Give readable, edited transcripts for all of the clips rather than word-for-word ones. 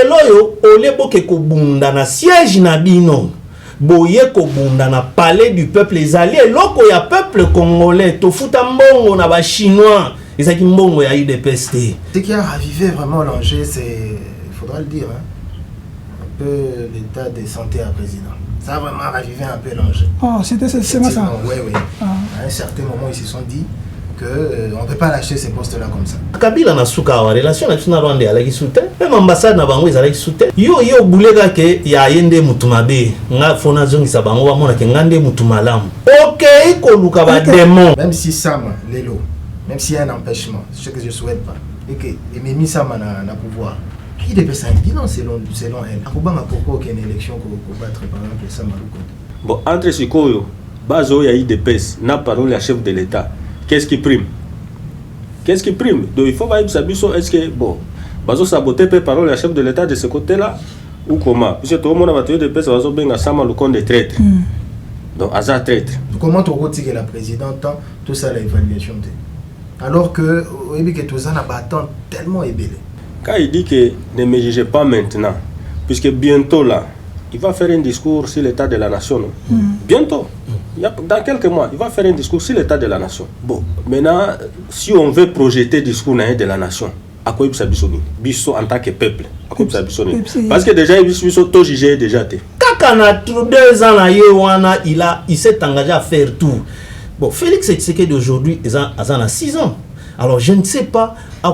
leloyo olebo ke kobunda na siège na bino boye kobunda na palais du peuple ezali eloko ya peuple congolais tofuta mbongo na ba chinois ezaki mbongo ya UDPS. Ce qui a ravivé vraiment l'enjeu, c'est, il faudra le dire, un peu l'état de santé à président. Ça a vraiment ravivé un peu l'enjeu. Oh, c'était seulement ça. Oui, oui. À un certain moment, ils se sont dit qu'on ne peut pas lâcher ces postes-là comme ça. Kabila na suka wa relation na tuna Rwanda ala kisute même ambassade na bango ezala kisute yo bulega ke ya yende mutumabe nga fona zongisa bango ba mona ke ngande mutumalamu OK ko luka ba démon même si Sama Lelo, même s'il y a un empêchement, ce que je souhaite pas et que Mimi Sama na pouvoir qui devait s'inquiéter selon elle. Akubanga pourquoi aucune élection pour battre par exemple Sama Lukonde. Bon, entre Sikoyo, Bazo ya IDPS, n'a parlé la chef de l'État. Qu'est-ce qui prime? Qu'est-ce qui prime? Donc il faut voir est-ce que bon, Bazo saboté peut parler la chef de l'État de ce côté-là ou comment? Puisque tout le monde a battu IDPS, Bazo benga Sama Lukonde des traîtres. Donc Aza traître. Comment tu retires la présidente tout ça l'évaluation alors que tout ça n'a pas tant tellement ébélé. Quand il dit que ne me jugez pas maintenant, puisque bientôt là, il va faire un discours sur l'état de la nation. Bientôt, dans quelques mois, il va faire un discours sur l'état de la nation. Bon, maintenant, si on veut projeter le discours de la nation, à quoi il s'habille en tant que peuple? Parce que déjà, il s'est tout jugé déjà. Kaka na 2 ans na il s'est engagé à faire tout. Bon, Félix Tshisekedi d'aujourd'hui, il a 6 ans. Alors je ne sais pas, je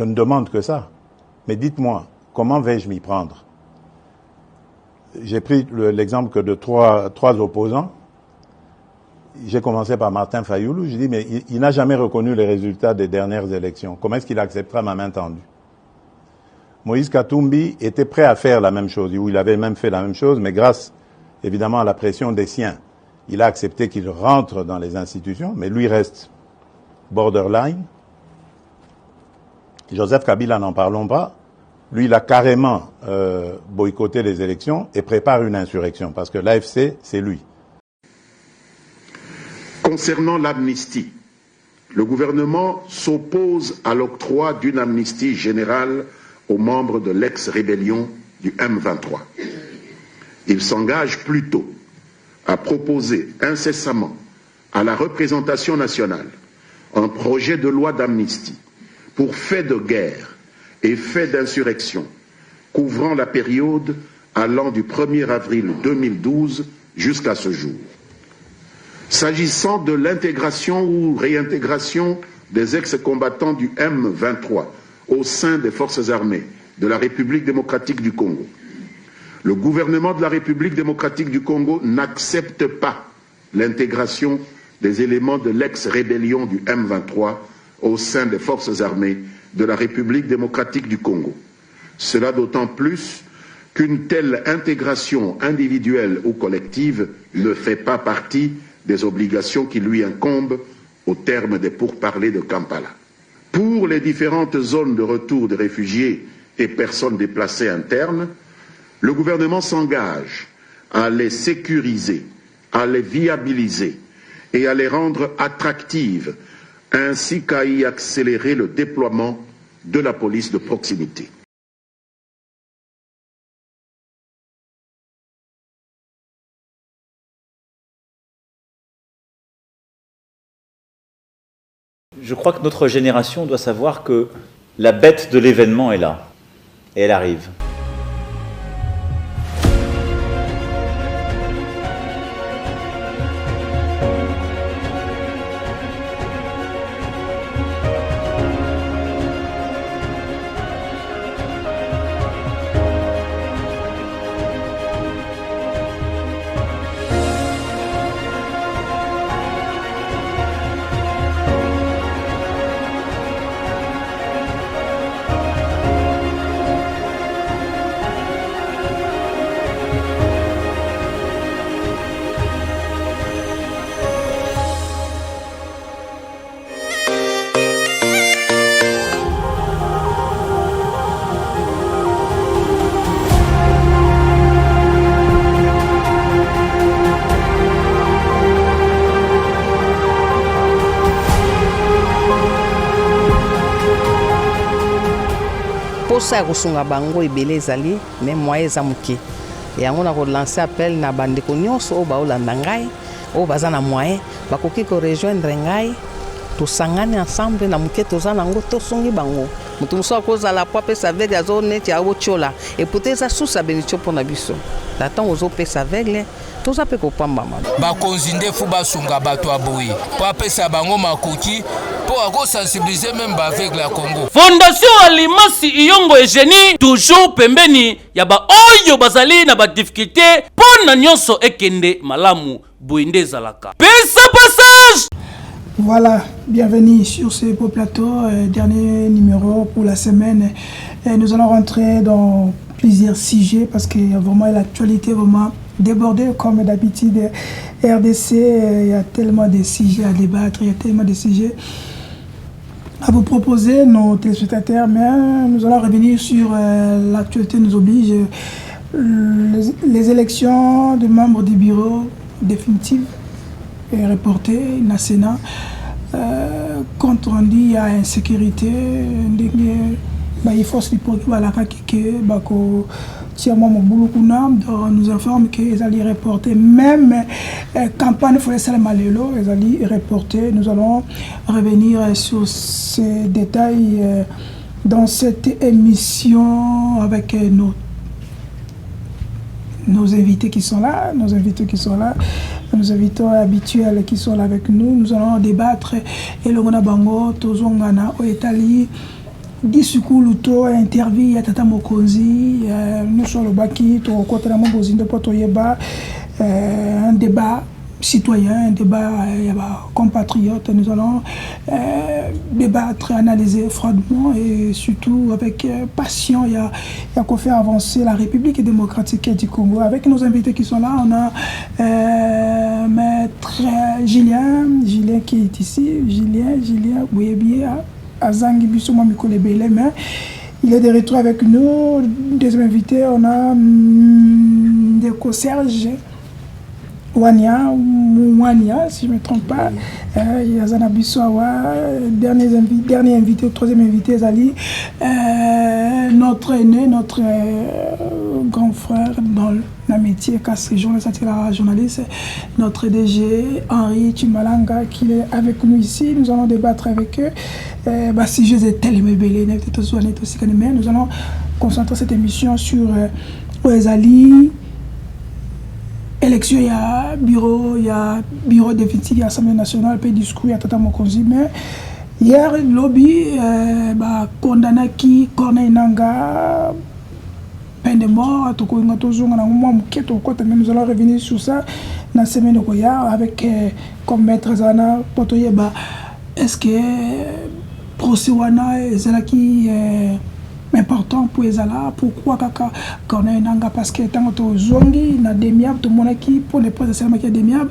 ne demande que ça. Mais dites-moi, comment vais-je m'y prendre? J'ai pris l'exemple de trois opposants. J'ai commencé par Martin Fayoulou. Je dis, mais il n'a jamais reconnu les résultats des dernières élections. Comment est-ce qu'il acceptera ma main tendue? Moïse Katumbi était prêt à faire la même chose, ou il avait même fait la même chose, mais grâce évidemment à la pression des siens, il a accepté qu'il rentre dans les institutions, mais lui reste borderline. Joseph Kabila, n'en parlons pas. Lui, il a carrément boycotté les élections et prépare une insurrection, parce que l'AFC, c'est lui. Concernant l'amnistie, le gouvernement s'oppose à l'octroi d'une amnistie générale aux membres de l'ex-rébellion du M23. Il s'engage plutôt à proposer incessamment à la représentation nationale un projet de loi d'amnistie pour faits de guerre et faits d'insurrection couvrant la période allant du 1er avril 2012 jusqu'à ce jour. S'agissant de l'intégration ou réintégration des ex-combattants du M23 au sein des forces armées de la République démocratique du Congo, le gouvernement de la République démocratique du Congo n'accepte pas l'intégration des éléments de l'ex-rébellion du M23 au sein des forces armées de la République démocratique du Congo. Cela d'autant plus qu'une telle intégration individuelle ou collective ne fait pas partie des obligations qui lui incombent au terme des pourparlers de Kampala. Pour les différentes zones de retour des réfugiés et personnes déplacées internes, le gouvernement s'engage à les sécuriser, à les viabiliser et à les rendre attractives, ainsi qu'à y accélérer le déploiement de la police de proximité. Je crois que notre génération doit savoir que la bête de l'événement est là, et elle arrive. posa kosunga bango ebele ezali mais moyen eza moke yango na relancer appel na bandeko nyonso oyo baolanda ngai oyo baza na moyen bakoki korejoindre ngai tosangani ensemble na moke toza nango tosungi bango moto mosusu akozala po apesa aveugle azo neti aotiola epute eza susa benitio mpo na biso na ntango ozopesa aveugle toza mpe kopambama bakonzi nde fu basunga bato ya boye po apesa bango makoki mpo akosensibilize meme baaveugle ya Congo. Fondation Alimasi Iyongo Eugenie toujours pembeni ya baoyo bazali na badifficulté mpo na nyonso ekende malamu boye nde ezalaka. Pesa passage. Voilà, bienvenue sur ce beau plateau, dernier numéro pour la semaine. Nous allons rentrer dans plusieurs sujets parce que vraiment l'actualité vraiment débordée comme d'habitude. RDC, il y a tellement de sujets à débattre, il y a tellement de sujets à vous proposer, nos téléspectateurs, mais nous allons revenir sur l'actualité nous oblige. Les élections de membres du bureau définitif est reporté na Sénat compte rendu à insécurité il faut se pour que bako tiamo mobulu kuna nous informe que ils allaient reporter même campagne faut laisser malelo ils allaient reporter. Nous allons revenir sur ces détails dans cette émission avec nos invités qui sont là, nos invités habituels qui sont là avec nous. Nous allons débattre et le Rona Bango, Tozongana, Oetali, Disukuluto, interview, Tata Mokonzi, nous sommes le Baki, Tokotana Mokozi, de Potoyeba, un débat citoyen, un débat compatriote. Nous allons débattre, analyser froidement et surtout avec passion. Il y a qu'à faire avancer la République démocratique du Congo. Avec nos invités qui sont là, on a Maître Julien qui est ici. Julien Bouyebié, Azangi Bissoma Mikole Belé, mais il est de retour avec nous. Deuxième invité, on a Ndeko Serge Wania, si je ne me trompe pas, Yazana Bissoawa, dernier invité, troisième invité, Zali, notre aîné, notre grand frère dans le métier, journaliste, notre DG, Henri Chimalanga, qui est avec nous ici. Nous allons débattre avec eux. Si je les ai tellement belés, nous allons concentrer cette émission sur Ouezali. Élection, il y a bureau définitif, il y a Assemblée nationale, puis discours, il y a Tata Mokonzi. Mais hier, le lobby condamné qui Corneille Nanga, peine de mort, nous allons revenir sur ça dans la semaine de Goya avec comme maître Zana Potoyeba. Est-ce que procès Wana est qui important pour Ezala? Pourquoi kaka Corneille Nanga? Parce que tant que zongi na demiab tout monde qui pour les postes seulement qui demiab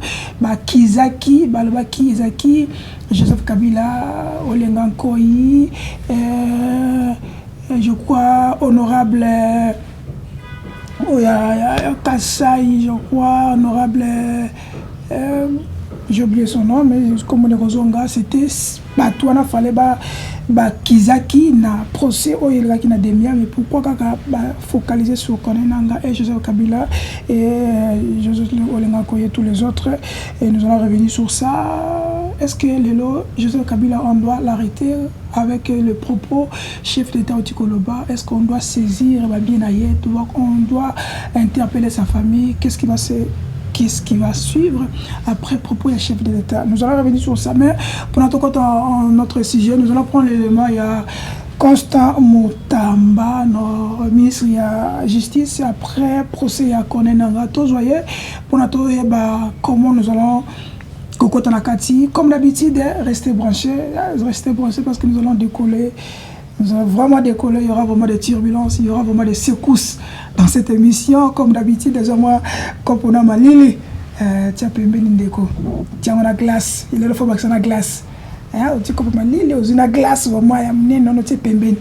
Kizaki Balbaki Izaki Joseph Kabila Olenga Nkoyi je crois honorable Kassai, je crois honorable j'ai oublié son nom, mais comme on est c'était Batouana fallait Kizaki na procès au Yelaki na demia, mais pourquoi focaliser sur Corneille Nanga et Joseph Kabila et Joseph Olenga Koye tous les autres, et nous allons revenir sur ça. Est-ce que Joseph Kabila, on doit l'arrêter avec le propos chef d'État au Tikoloba? Est-ce qu'on doit saisir bien ailleurs? On doit interpeller sa famille? Qu'est-ce qui va suivre après propos du chef de l'État? Nous allons revenir sur ça, mais pour notre sujet, nous allons prendre l'élément. Il y a Constant Mutamba, notre ministre de la Justice, après procès, il y a Corneille Nanga. Tous voyez, pour notre comment nous allons comme d'habitude, rester branchés parce que nous allons décoller. Nous allons vraiment décoller, il y aura vraiment des turbulences, il y aura vraiment des secousses dans cette émission. Comme d'habitude, déjà comme on a Malili, tiens, tiens, on a glace, il est le faut que la glace. Tu comme Malili, on a glace, vraiment, il y a un petit pembeni.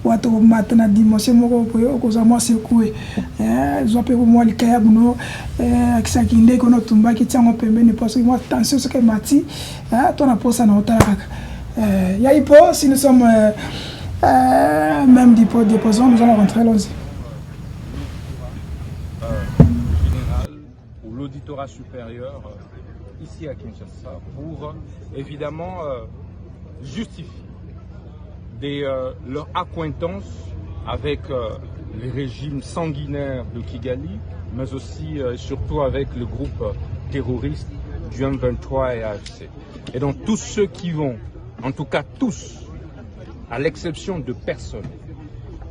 Watu matana dimanche moko ko moi secoué zo pe moi likaya buno akisaki ndeko no tumba ki tsango pembeni parce que moi tension ce que mati to na posa na otala kaka ya ipo si nous sommes même déposant, nous allons rentrer là aussi. Général ou l'auditorat supérieur ici à Kinshasa pour évidemment justifier leur accointance avec les régimes sanguinaires de Kigali, mais aussi surtout avec le groupe terroriste du M23 et AFC. Et donc tous ceux qui vont, en tout cas tous, à l'exception de personnes,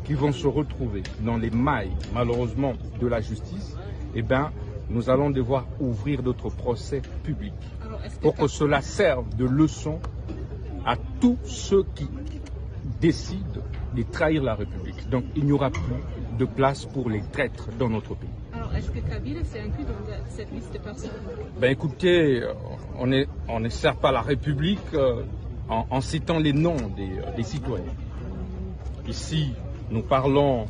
qui vont se retrouver dans les mailles, malheureusement, de la justice, eh bien, nous allons devoir ouvrir d'autres procès publics pour que cela serve de leçon à tous ceux qui décident de trahir la République. Donc, il n'y aura plus de place pour les traîtres dans notre pays. Alors, est-ce que Kabila s'est inclus dans cette liste de personnes? Ben, écoutez, on ne sert pas la République en citant les noms des citoyens. Ici, nous parlons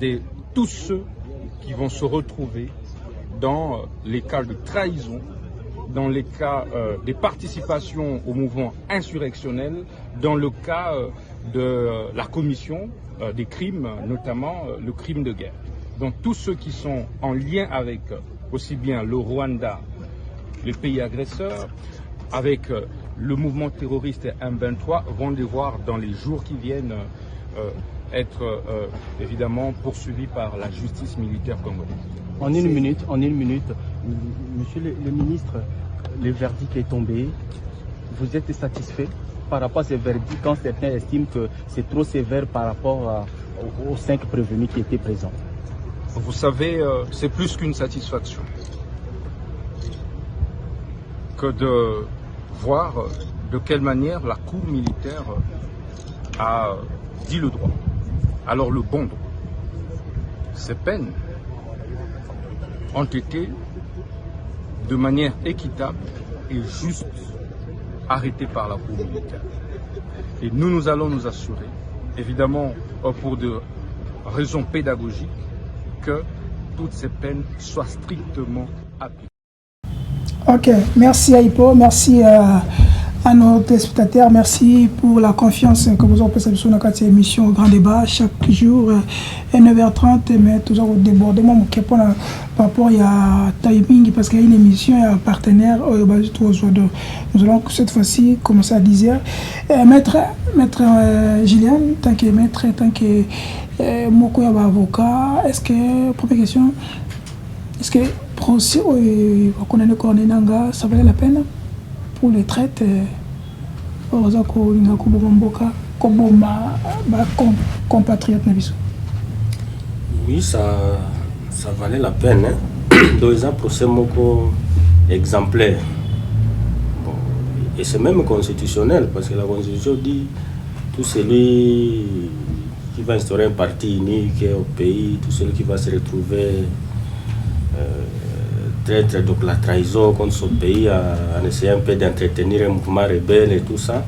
de tous ceux qui vont se retrouver dans les cas de trahison, dans les cas de participation au mouvement insurrectionnel, dans le cas de la commission des crimes, notamment le crime de guerre. Donc tous ceux qui sont en lien avec aussi bien le Rwanda, les pays agresseurs, avec le mouvement terroriste M23 vont devoir dans les jours qui viennent être évidemment poursuivis par la justice militaire congolaise. En une minute, monsieur le ministre, le verdict est tombé. Vous êtes satisfait par rapport à ce verdict quand certains estiment que c'est trop sévère par rapport aux 5 prévenus qui étaient présents? Vous savez, c'est plus qu'une satisfaction que de voir de quelle manière la Cour militaire a dit le droit. Alors le bon droit. Ces peines ont été de manière équitable et juste arrêtées par la Cour militaire. Et nous allons nous assurer, évidemment pour des raisons pédagogiques, que toutes ces peines soient strictement appliquées. Ok, merci à Hippo, merci à nos téléspectateurs, merci pour la confiance que vous avez sur notre émission Grand Débat chaque jour à 9h30, mais toujours au débordement par rapport à timing parce qu'il y a une émission et un partenaire nous allons cette fois-ci commencer à 10h. Maître Julien, tant que maître, tant que Moko Yaba avocat, est-ce que, première question, est-ce que procès ça valait la peine pour les traites compatriotes? Oui, ça valait la peine. Donc, ils ont procès exemplaire. Bon, et c'est même constitutionnel parce que la Constitution dit tout celui qui va instaurer un parti unique au pays, tout celui qui va se retrouver traître donc la trahison contre son pays en essayant un peu d'entretenir un mouvement rebelle et tout ça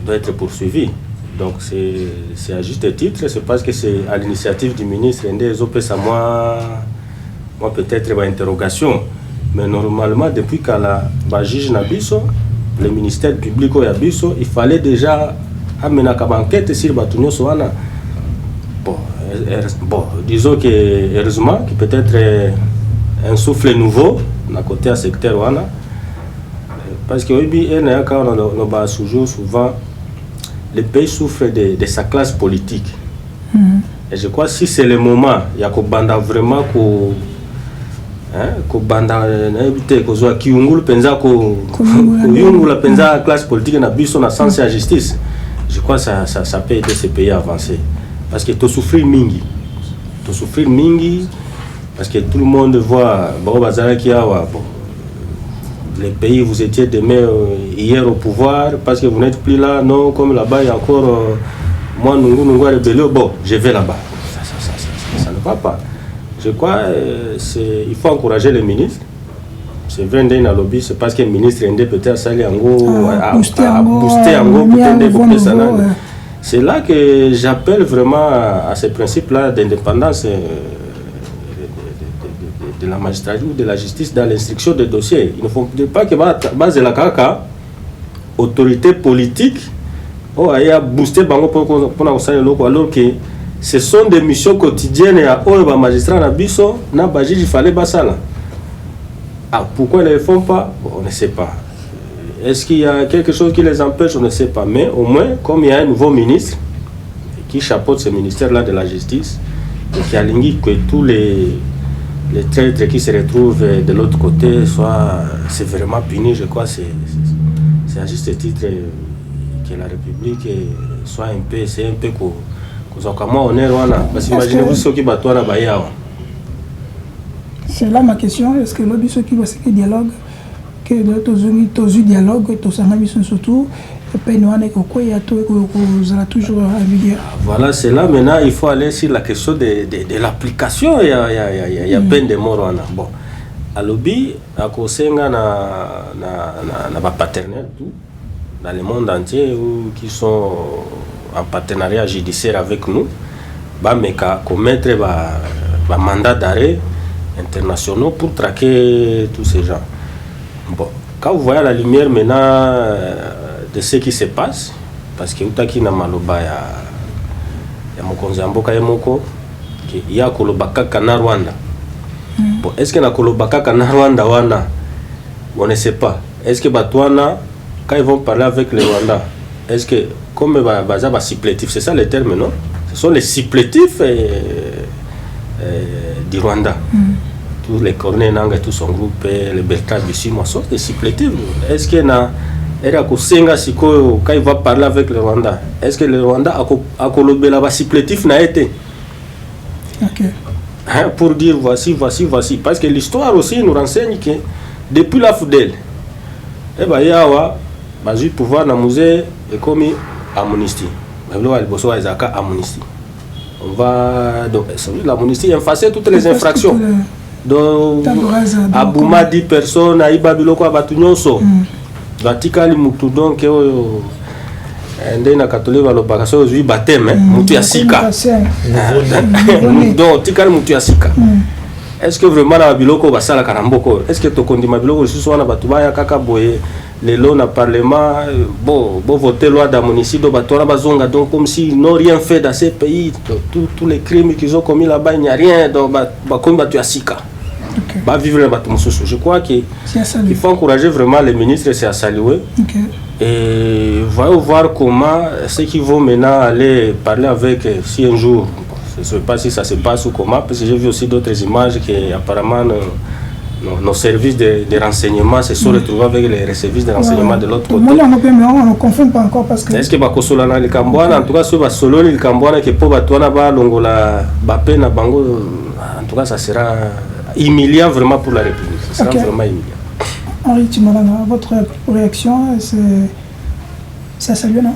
doit être poursuivi. Donc c'est à juste titre, c'est parce que c'est à l'initiative du ministre moi peut-être une interrogation, mais normalement depuis qu'à la juge Nabiso, le ministère public au Yabiso, il fallait déjà amener une enquête sur Batunyo Soana. Bon, disons que heureusement que peut-être un souffle nouveau à côté à secteur Wana, parce que souvent le pays souffre de sa classe politique. Et je crois que si c'est le moment, il y a vraiment la classe politique na sens à justice. Je crois que ça peut aider ce pays à avancer. Parce que tu souffres mingi. Parce que tout le monde voit les pays vous étiez demain hier au pouvoir parce que vous n'êtes plus là, non, comme là-bas il y a encore moi Nungu rébellion, bon je vais là-bas, ça ne va pas. Je crois il faut encourager les ministres. C'est vrai qu'il y a un lobby, c'est parce que le ministre peut-être s'allait en gros à booster en gros peut-être. C'est là que j'appelle vraiment à ce principe-là d'indépendance de la magistrature ou de la justice dans l'instruction des dossiers. Il ne faut pas que base de la CACA, autorité politique, oh il a boosté bango pour na osala loko alors que ce sont des missions quotidiennes à oyo ba magistrat na biso na ba juge fallait basala. Ah, pourquoi ils ne le font pas? Bon, on ne sait pas. Est-ce qu'il y a quelque chose qui les empêche? On ne sait pas. Mais au moins, comme il y a un nouveau ministre qui chapeaute ce ministère-là de la justice, et qui a ligné que tous les traîtres qui se retrouvent de l'autre côté soient sévèrement punis, je crois, c'est à juste titre que la République soit un peu, c'est un peu comment on est là. Parce qu'imaginez-vous ceux qui battent là, c'est là ma question. Est-ce que l'objet qui va se dialogue, que tous les dialogues, tous les surtout, voilà, c'est là maintenant il faut aller sur la question de l'application. Il y a peine de mort. Bon, à l'objet, à Kosenga na paternel tout dans le monde entier qui sont en partenariat judiciaire avec nous, bah mais qu'à commettre un mandat d'arrêt internationaux pour traquer tous ces gens. Bon, quand vous voyez la lumière maintenant de ce qui se passe, parce que utaki na maloba ya mokonzi ya mboka yemoko il y a kolobaka kana Rwanda. Bon, est-ce que na kolobaka kana Rwanda wana on ne sait pas. Est-ce que Batouana quand ils vont parler avec les Rwandais, est-ce que comme baza ba supplétifs, c'est ça le terme, non? Ce sont les supplétifs du Rwanda. Tous les Corneilles Nanga et tout son groupe, les Bertrand Bissi, moi, sont des supplétifs. Est-ce qu'il y a quand il va parler avec le Rwanda, est-ce que le Rwanda a colobé là-bas supplétif n'a été? Hein, pour dire voici. Parce que l'histoire aussi nous renseigne que depuis la Foudel, il y a un pouvoir dans le musée et comme amnistie. On va donc l'amnistie effacer toutes les infractions. Donc Abouma 10 personnes, Aïba Biloko Abatunyonso. Vatikali mutu donc ndena catholique va l'opération aujourd'hui baptême mutu ya sika. Donc tikali mutu ya sika. Est-ce que vraiment na biloko basala kanamboko? Est-ce que to kondima biloko susu wana batu baya kaka boye les lois na parlement bon voter loi d'amnistie do batona bazonga donc comme si ils n'ont rien fait dans ces pays, tous les crimes qu'ils ont commis là-bas, il n'y a rien donc comme batu ya sika. Bah vivre le bâtiment social. Je crois qu'il faut encourager vraiment les ministres, c'est à saluer. Et voyons voir comment ceux qui vont maintenant aller parler avec si un jour, je ne sais pas si ça se passe ou comment, parce que j'ai vu aussi d'autres images qui apparemment nos services de renseignement se sont retrouvés avec les services de renseignement de l'autre côté. On ne confond pas encore parce que. Est-ce que Bakosolana le Cambouana, en tout cas, sur Basolo le Cambouana, qui peut battre Longola Bapé na Bango, en tout cas, ça sera humiliant vraiment pour la République. Ça sera vraiment humiliant. Henri Timalanga, votre réaction, c'est à saluer, non?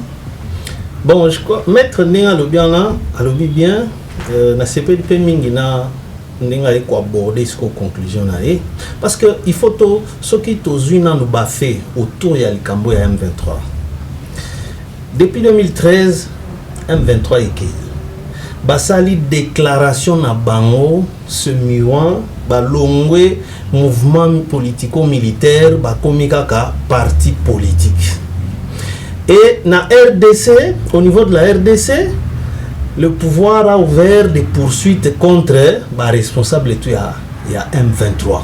Bon, je crois, maître Néa Lobian là, alobi bien, na CPDP Mingina, Néa est quoi aborder ce conclusion là, parce que il faut tout ce qui tozuna nous bafé autour de l'Ikambo et M23. Depuis 2013, M23 est qui? Basali déclaration na bango ce muant balongwe mouvement politico-militaire bakomikaka parti politique. Et na RDC, au niveau de la RDC, le pouvoir a ouvert des poursuites contre les responsables et tout il y a M23.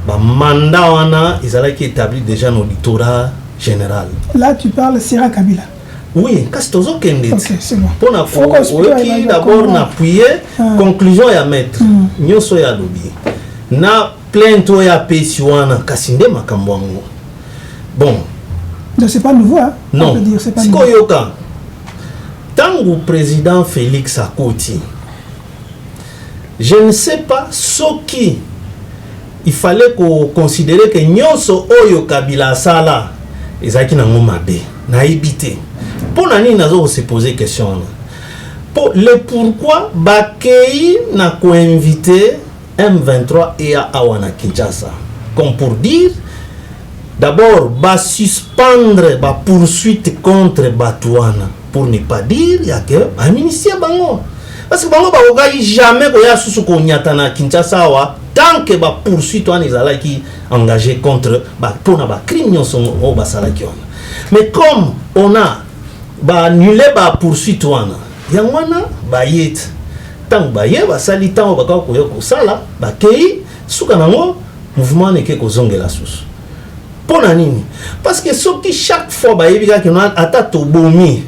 Ba mandat wana qui établi déjà dans l'auditorat général. Là tu parles Sira Kabila. Oui, parce que c'est bon. Pour d'abord n'appuyer conclusion ya maître. Nyoso ya lobi. Na plainte ya pesi wana kasinde makambwango. Bon. Donc c'est pas nouveau hein. Non. C'est pas nouveau. Tant que président Félix Akoti, je ne sais pas ce qui il fallait considérer que nyoso oyo Kabila sala ezaki na ngomabe na ibité. Pour nani nazo se poser question pour le pourquoi Bakei n'a co-invité M23 et Awana Kinshasa comme pour dire d'abord suspendre la poursuite contre Batouana pour ne pas dire il y a que un ministère bango parce que bango ba jamais koya susu ko nyata na Kinshasa wa tant que ba poursuite wana ezala qui engagé contre ba pona ba crime nyonso o basala ki on. Mais comme on a ba annulé ba poursuite wana yangwana ba yet tant ba ye ba sali tant ba ko yo ko sala ba kei suka nango mouvement ne ke ko zongela susu pona nini parce que soki chaque fois ba yebika ke no ata to bomi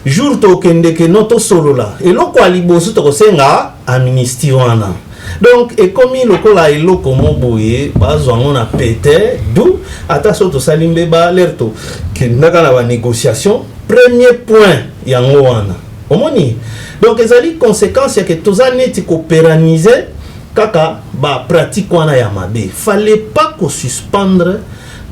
jour to kende ke no to solo la eloko alibosu to ko senga amnistie wana. Donc, et comme il a eu comme boye, on a pété, d'où, attention, tout ça, l'imbéba, l'erto, qui n'a pas la négociation. Premier point, il y a un omoni. Donc, les ali conséquences, c'est que tout ça n'est pas pérennisé, kaka, ba pratique wana yamabe. Fallait pas qu'on suspendre,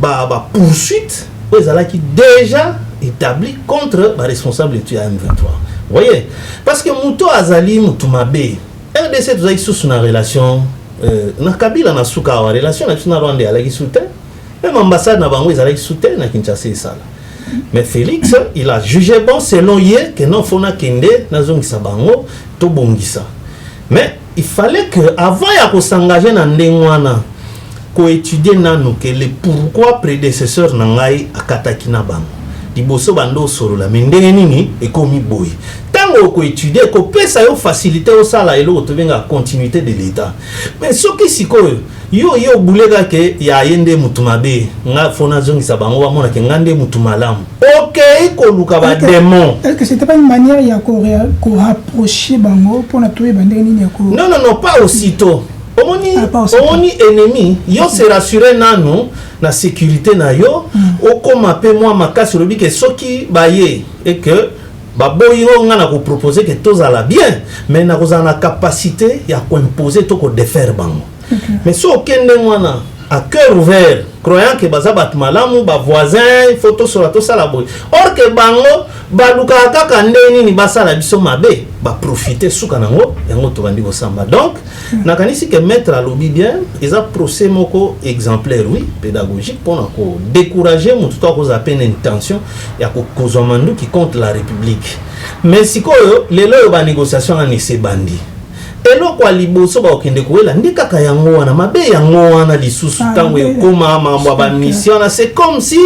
ba poursuite, les ala qui déjà établi contre la responsable du M23. Vous voyez? Parce que Mouto Azali, Moutumabe, RDC tout ça sous une relation na Kabila na suka wa relation na Rwanda ala ki soutien même ambassade na bango ezala ki soutien na Kinshasa sala mais Félix il a jugé bon selon ye que non fona kende na zongisa bango to bongisa mais il fallait que avant ya ko s'engager na ndengwana ko étudier nanu que le pourquoi prédécesseur na ngai akataki na bango liboso bando sorola mais ndenge nini ekomi boy tango ko étudier ko pesa yo facilité au sala elo to benga continuité de l'état mais soki sikoyo yo bulega ke ya yende mutumabe nga fona zongisa bango ba mona ke ngande mutumalamu OK ko luka ba démon. Est-ce que c'était pas une manière ya ko rapprocher bango pour na trouver bandenge nini ya ko non pas aussitôt omoni ennemi yo se rassurer nanu na sécurité na yo okoma pe moi makasi lobi ke soki baye et que baboyi nga na ko proposer que tozala bien mais na kozana na capacité ya ko imposer to ko défaire bango mais so kende mwana à cœur ouvert croyant que baza bat malamu ba voisin photo sur la to sala boy or que bango baluka kaka ndeni ni basala biso mabe ba profiter suka nango yango to bandi ko samba donc nakanisi que mettre à lobby bien eza procès moko exemplaire oui pédagogique pour ko décourager mutu to ko za peine intention ya ko kozomandu qui contre la république mais sikoyo lelo ba négociation na ne se bandi eloko aliboso ba okende koela ndikaka yango wana mabe yango wana lisusu tango ekoma mambo ba mission c'est comme si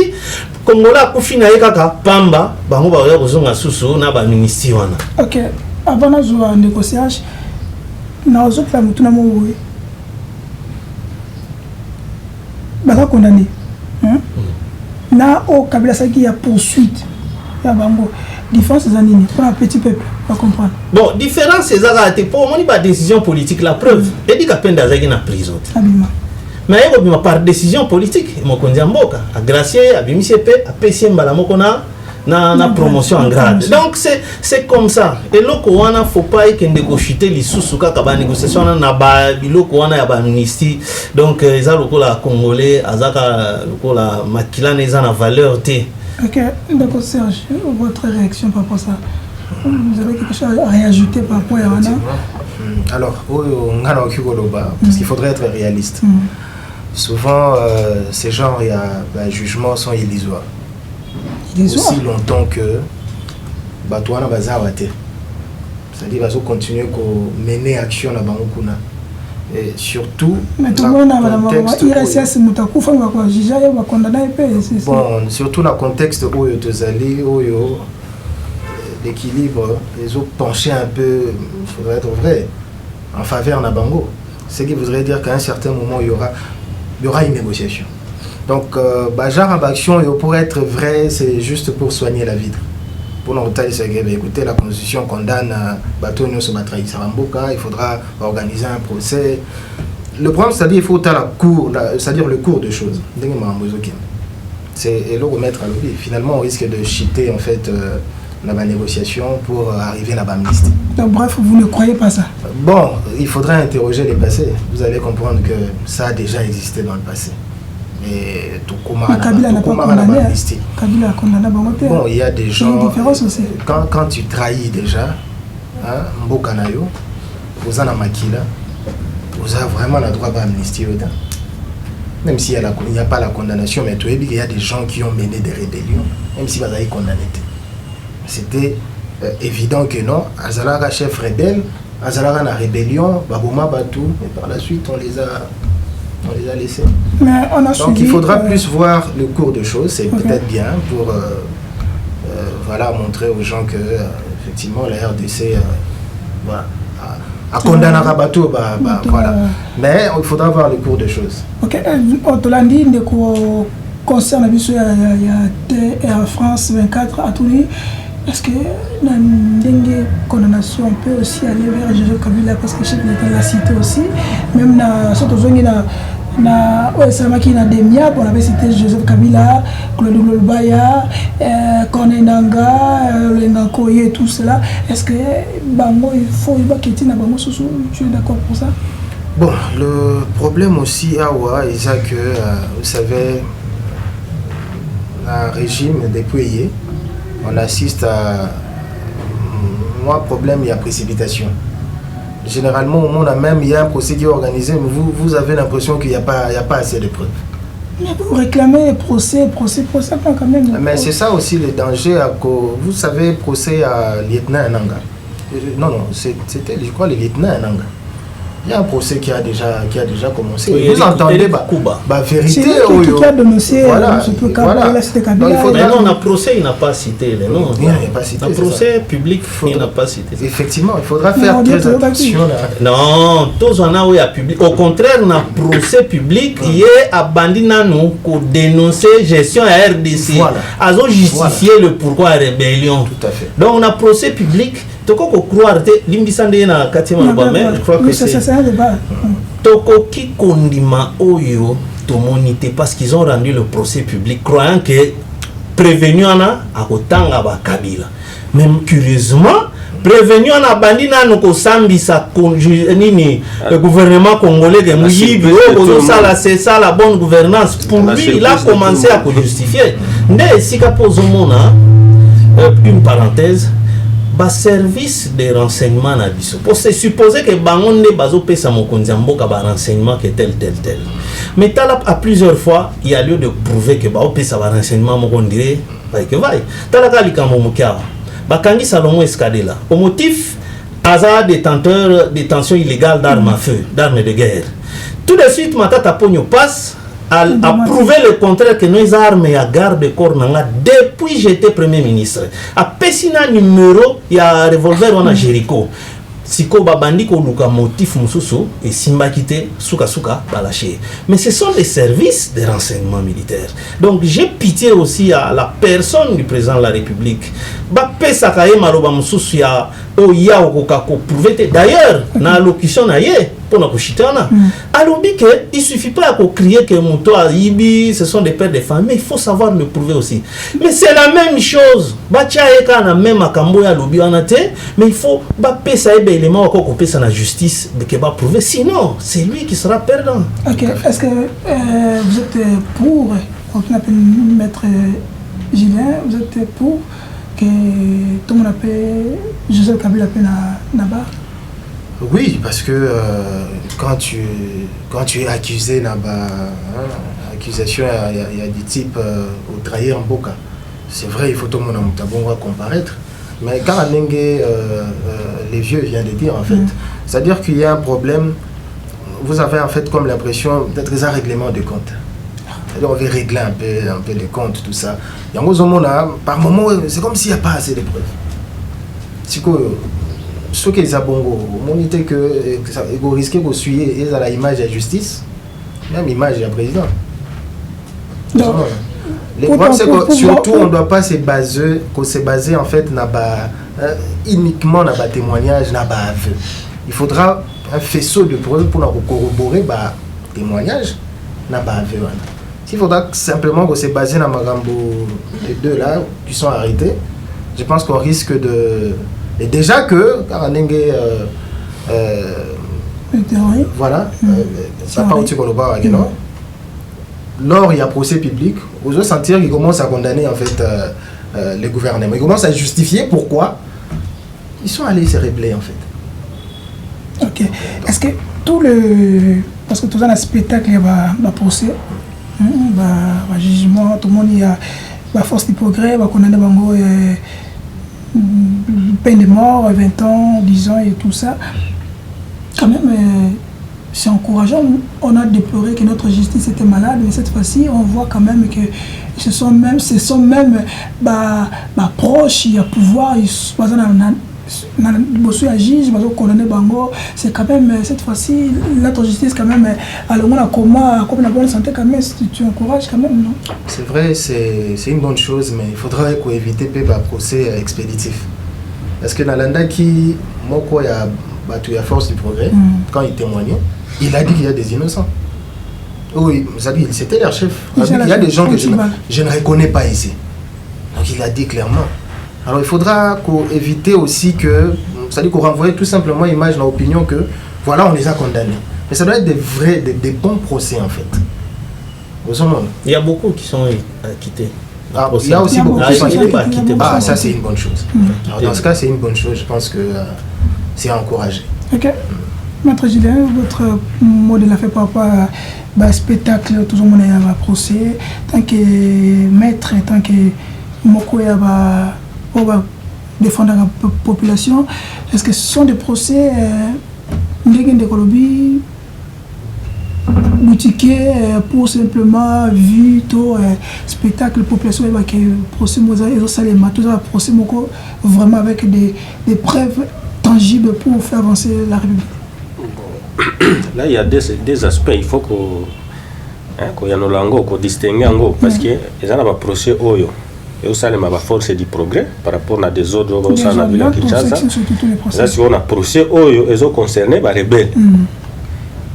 Kongola kufina kaka pamba bango ba ya kozonga susu na ba ministre wana. OK, avant na zo négociage na zo pla mutu na mo baka condamné na o Kabila saki ya poursuite ya bango différence za nini pour un petit peuple pas comprendre. Bon, différence c'est ça été pour moi pas décision politique la preuve et dit qu'apenda zaki na prison. Abima. Mais il y a par décision politique mo kondia mboka a gracier a bimisi pe a pesi mbala moko na promotion en grade. Donc c'est comme ça. Et loko wana faut pas que négocier les sous kaka ba négociation na ba biloko wana ya ba amnistie. Donc eza loko la congolais azaka loko la makila na eza na valeur té. OK, d'accord Serge, votre réaction par rapport à ça. Vous avez quelque chose à réajouter par rapport à Yana? Alors, parce qu'il faudrait être réaliste. Souvent, ces genres de jugements sont illusoires. Aussi longtemps que Batouana Bazawate. C'est-à-dire qu'ils vont continuer à mener action à Bangokuna. Et surtout, bon, surtout dans le contexte où l'équilibre, ils ont penché un peu, il faudrait être vrai, en faveur de Nabango. Ce qui voudrait dire qu'à un certain moment, il y aura une négociation. Donc, genre d'action, pour être vrai, c'est juste pour soigner la vie. Pour nous écoutez, la Constitution condamne Batonio se matraï Saramboka, il faudra organiser un procès. Le problème, c'est-à-dire qu'il faut c'est-à-dire le cours de choses. C'est le remettre à l'oubli. Finalement, on risque de cheater en fait la négociation pour arriver à l'amnistie. Donc bref, vous ne croyez pas ça? Bon, il faudrait interroger les passés. Vous allez comprendre que ça a déjà existé dans le passé. Et tout Kabila n'a pas condamné. Kabila a condamné. Bon, il y a des gens. Une différence aussi. Quand tu trahis déjà, Mbokanayo, vous en avez makila, vous avez vraiment le droit d'amnistie. Même s'il n'y a pas la condamnation, mais il y a des gens qui ont mené des rébellions, même si vous avez condamné. C'était évident que non. Azalara chef rebelle, Azalara la rébellion, Baboma Batou, et par la suite on les a laissés. Mais on a donc il faudra plus voir le cours de choses, c'est peut-être bien pour voilà, montrer aux gens que effectivement la RDC voilà, a condamné Rabato, voilà. Mais il faudra voir le cours des choses. Ok, Otolandi, concerne Air France 24 à Touli, est-ce que dans une condamnation on peut aussi aller vers Joseph Kabila parce que je la cité aussi, même dans cette zone na Oesamaki na Demia, on avait cité Joseph Kabila, Claude Lolbaya, Konenanga, Lengakoye, tout cela. Est-ce que Bango, il faut quitter na Bango Sousou, tu es d'accord pour ça? Bon, le problème aussi à Oua, c'est que, vous savez, un régime déployé, on assiste à un problème, il y a précipitation. Généralement, au monde, même il y a un procès qui est organisé, mais vous avez l'impression qu'il n'y a pas assez de preuves. Mais vous réclamez procès quand même. Mais c'est ça aussi le danger. Vous savez, procès à lieutenant Ananga. Non, c'était, je crois, le lieutenant Ananga. Il y a un procès qui a déjà commencé. Oui, vous entendez vérité. Qui a dénoncé voilà. Mais non, un procès, il n'a pas cité les noms. Il n'a pas cité. Un procès public, il n'a pas cité. Effectivement, il faudra faire très attention. Non, tous on a eu à public. Au contraire, un procès public, il est à Bandinano pour dénoncer gestion à RDC. Ils ont justifié le pourquoi rébellion. Tout à fait. Donc, on a procès public. Toko ko croire te limbisande na katima ba mais je crois que c'est un débat. Toko ki kondima oyo to monité parce qu'ils ont rendu le procès public croyant que prévenu ana akotanga ba Kabila. Même curieusement prévenu ana bandina no ko sambisa nini le gouvernement congolais de Muyibi ça c'est ça la bonne gouvernance pour lui il a commencé à justifier. Ndé sika pozomona une parenthèse. Ba service de renseignement na biso. Pour se supposer que bangonde bazo pesa mokonzi mboka ba renseignement que tel. Mais talap à plusieurs fois, il y a lieu de prouver que ba pesa ba renseignement mokondire vai que vai. Talaka likambo mokia. Ba kangi Salomon Escadela. Au motif hasard détention illégale d'armes à feu, d'armes de guerre. Tout de suite matata pogno passe a prouvé le contraire que nos armes et à garde corps nanga depuis j'étais premier ministre. A pesina numéro il y a revolver on a Jericho. Siko babandi ko luka motif mususu et simba kité suka balaché. Mais ce sont des services de renseignement militaire. Donc j'ai pitié aussi à la personne du président de la République. Ba pesa kaye maloba mususu ya o ya okoko prouver. D'ailleurs na allocution na ye pour na kushitana. Alobi que il suffit pas de crier que mon toit ibi ce sont des pères de famille, mais il faut savoir le prouver aussi. Mais c'est la même chose. Ba tia eka na même akambo ya lobi anate, mais il faut ba pesa ebe élément encore pesa na justice de que ba prouver sinon c'est lui qui sera perdant. OK, est-ce que vous êtes pour on appelle maître Julien, vous êtes pour que tout le monde appelle Joseph Kabila Naba? Oui, parce que quand tu es accusé, accusation, il y a des types au trahir en boca. C'est vrai, il faut tout le monde comparaître. Mais quand les vieux viennent de dire, en fait, c'est-à-dire qu'il y a un problème, vous avez en fait comme l'impression d'être un règlement de compte. C'est-à-dire on veut régler un peu les comptes, tout ça. Et en gros, par moment, c'est comme s'il n'y a pas assez de preuves. C'est que ce qui est bon, on dit que vous risquez de suivre la image de la justice, même l'image du président. Non. Le problème, c'est que surtout, on ne doit pas se baser en fait uniquement dans le témoignage, dans le aveu. Il faudra un faisceau de preuves pour corroborer le témoignage, dans l'aveu. S'il faudra simplement se baser dans les deux là qui sont arrêtés, je pense qu'on risque de... Et déjà que, voilà, ça part au-dessus qu'on le voit, lors il y a procès public, vous allez sentir qu'ils commencent à condamner en fait les gouvernements. Ils commencent à justifier pourquoi ils sont allés se rebeller en fait. Ok. Est-ce que tout le... Parce que tout dans le spectacle, il y a un procès, un jugement, tout le monde, il y a la force du progrès, il y a condamné Bango, peine de mort, 20 ans, 10 ans et tout ça. Quand même, c'est encourageant. On a déploré que notre justice était malade, mais cette fois-ci, on voit quand même que ce sont même proches, il y a pouvoir, c'est quand même cette fois-ci notre justice quand même alors on a comme la bonne santé quand même, tu encourages quand même, non? C'est vrai, c'est une bonne chose, mais il faudrait éviter un procès expéditif, parce que dans l'anda qui il y a battu à force du progrès, quand il témoignait, il a dit qu'il y a des innocents. Oui, c'était leur chef. Il y a des gens que je ne reconnais pas ici. Donc il a dit clairement. Alors il faudra éviter aussi que, c'est-à-dire qu'on renvoie tout simplement l'image dans l'opinion que voilà, on les a condamnés. Mais ça doit être des bons procès en fait. Il y a beaucoup qui sont acquittés. Il y a aussi beaucoup qui sont acquittés. Ah, ça c'est une bonne chose. Alors, dans ce cas, c'est une bonne chose. Je pense que c'est encouragé. Ok. Maître Julien, votre mot de la fin par rapport à spectacle, tout le monde est à procès. Tant que maître, tant que Moko est à défendre la population, est-ce que ce sont des procès de Colombie boutiquier pour simplement vu tout spectacle population avec procès Mosaïque Salema, tout ça procès Moko vraiment avec des preuves tangibles pour faire avancer la République? Là, il y a des aspects, il faut qu'on distingue parce que les gens ont procès Oyo. Et aussi, il y a une force du progrès par rapport à des autres au sein de la ville de Kinshasa. Là, si on a procès Oyo, ils ont concerné les rebelles.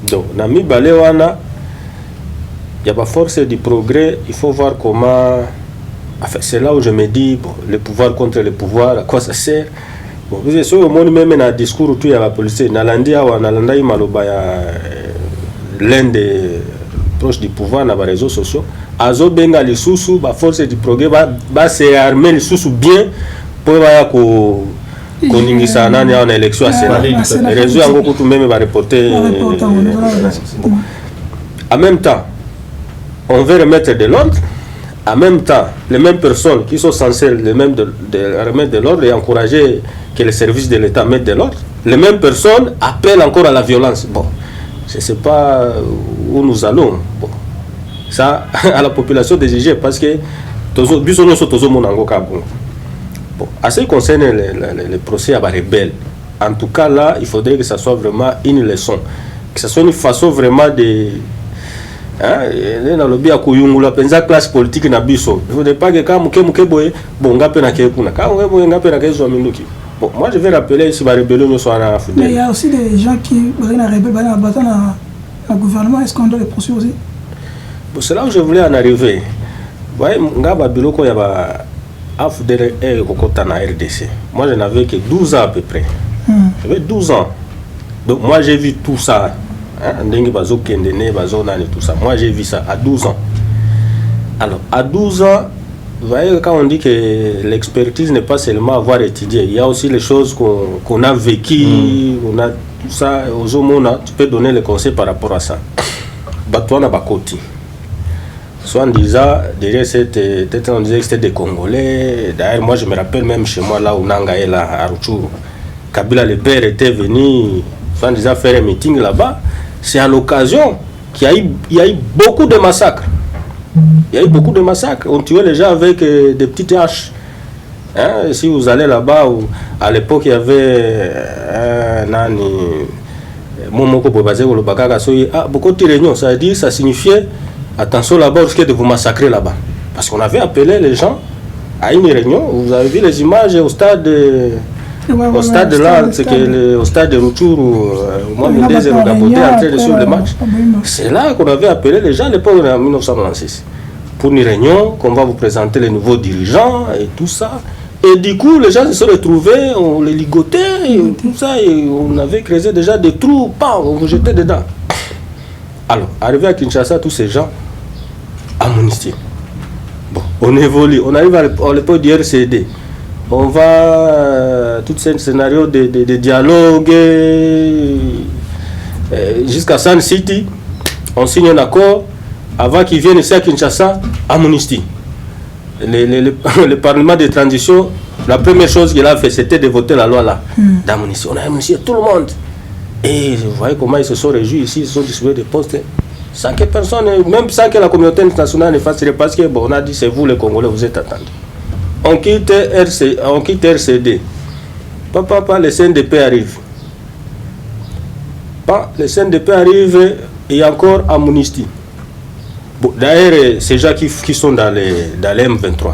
Donc, dans le Baléwana, il y a une force du progrès, il faut voir comment. Enfin, c'est là où je me dis, bon, le pouvoir contre le pouvoir, à quoi ça sert? Bon, vous savez, au monde même dans le discours où il y a la police, Nalandia ou Nalanda Imaloba, l'un des proches du pouvoir dans les réseaux sociaux, Azo Benga les sous la force du progrès va se armer les sous bien pour qu'on ait ça en élection à Sénat. Les réseaux en gros tout même va reporter. En même temps, on veut remettre de l'ordre. En même temps, les mêmes personnes qui sont censées remettre de l'ordre et encourager que les services de l'État mettent de l'ordre, les mêmes personnes appellent encore à la violence. Bon, je ne sais pas où nous allons. Bon, ça, à la population d'exiger parce que bon, à ce qui concerne les procès à les rebelles, en tout cas là, il faudrait que ça soit vraiment une leçon, que ce soit une façon vraiment de. Dans le bien kuyungula penza classe politique na biso il faudrait pas que quand muke boye bonga pe na ke kuna quand bonga pe na ke zo minduki. Bon, moi je vais rappeler si la rébellion ne soit pas. Mais il y a aussi des gens qui veulent la rébellion dans le gouvernement. Est-ce qu'on doit les poursuivre aussi? Bon, c'est là où je voulais en arriver. Vous voyez, ngaba biloko ya ba afdere e kokota na RDC. Moi je n'avais que 12 ans à peu près. J'avais 12 ans. Donc moi j'ai vu tout ça. Tout ça. Moi j'ai vu ça à 12 ans. Alors à 12 ans, vous voyez, quand on dit que l'expertise n'est pas seulement avoir étudié, il y a aussi les choses qu'on a vécues, on a tout ça. Aux hommes, tu peux donner les conseils par rapport à ça. Batouana Bakoti. Soit en disant, derrière peut-être on disait que c'était des Congolais. D'ailleurs, moi je me rappelle même chez moi là où Nanga est là à Rutshuru. Kabila le père était venu, soit en disant faire un meeting là-bas. C'est à l'occasion qu'il y a eu beaucoup de massacres. Il y a eu beaucoup de massacres. On tuait les gens avec des petites haches. Hein? Si vous allez là-bas, à l'époque, il y avait beaucoup de réunions. Ça veut dire, ça signifiait attention là-bas, vous risquez de vous massacrer là-bas. Parce qu'on avait appelé les gens à une réunion. Vous avez vu les images au stade. Au stade là, c'est que au stade de Rutshuru, moi, me disais le Gaboté en train de suivre le match. C'est là qu'on avait appelé les gens à l'époque en 1996 pour une réunion, qu'on va vous présenter les nouveaux dirigeants et tout ça. Et du coup, les gens se sont retrouvés, on les ligotait, et tout ça, et on avait créé déjà des trous, on vous jetait dedans. Alors, arrivé à Kinshasa, tous ces gens amnistiés. Bon, on évolue, on arrive à l'époque du RCD. On va tout ce scénario de dialogue jusqu'à Sun City. On signe un accord avant qu'ils viennent ici à Kinshasa, amnistie. Le Parlement de transition, la première chose qu'il a fait, c'était de voter la loi là, d'amnistie. On a amnistié tout le monde. Et vous voyez comment ils se sont réjouis ici, ils se sont distribués des postes. Sans que personne, même sans que la communauté internationale ne fasse rien, parce que bon, on a dit c'est vous les Congolais, vous êtes attendus. On quitte RCD. Papa, le CNDP arrive. Le CNDP arrive et encore Amnesty. Bon, d'ailleurs, ces gens qui sont dans les M23,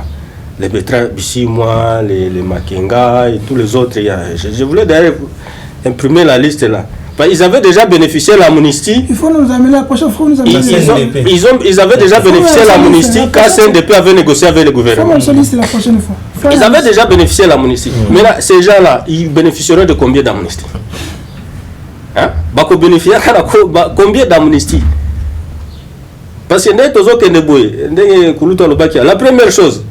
les Bertrand Bissimois, les Makenga et tous les autres, je voulais d'ailleurs imprimer la liste là. Ils avaient déjà bénéficié de l'amnistie. Il faut nous amener la prochaine fois. Ils avaient déjà bénéficié de l'amnistie quand CNDP avait négocié avec le gouvernement. Ils avaient déjà bénéficié de l'amnistie. Mais là, ces gens-là, ils bénéficieraient de combien d'amnistie? Hein? Combien d'amnistie? Parce que la première chose,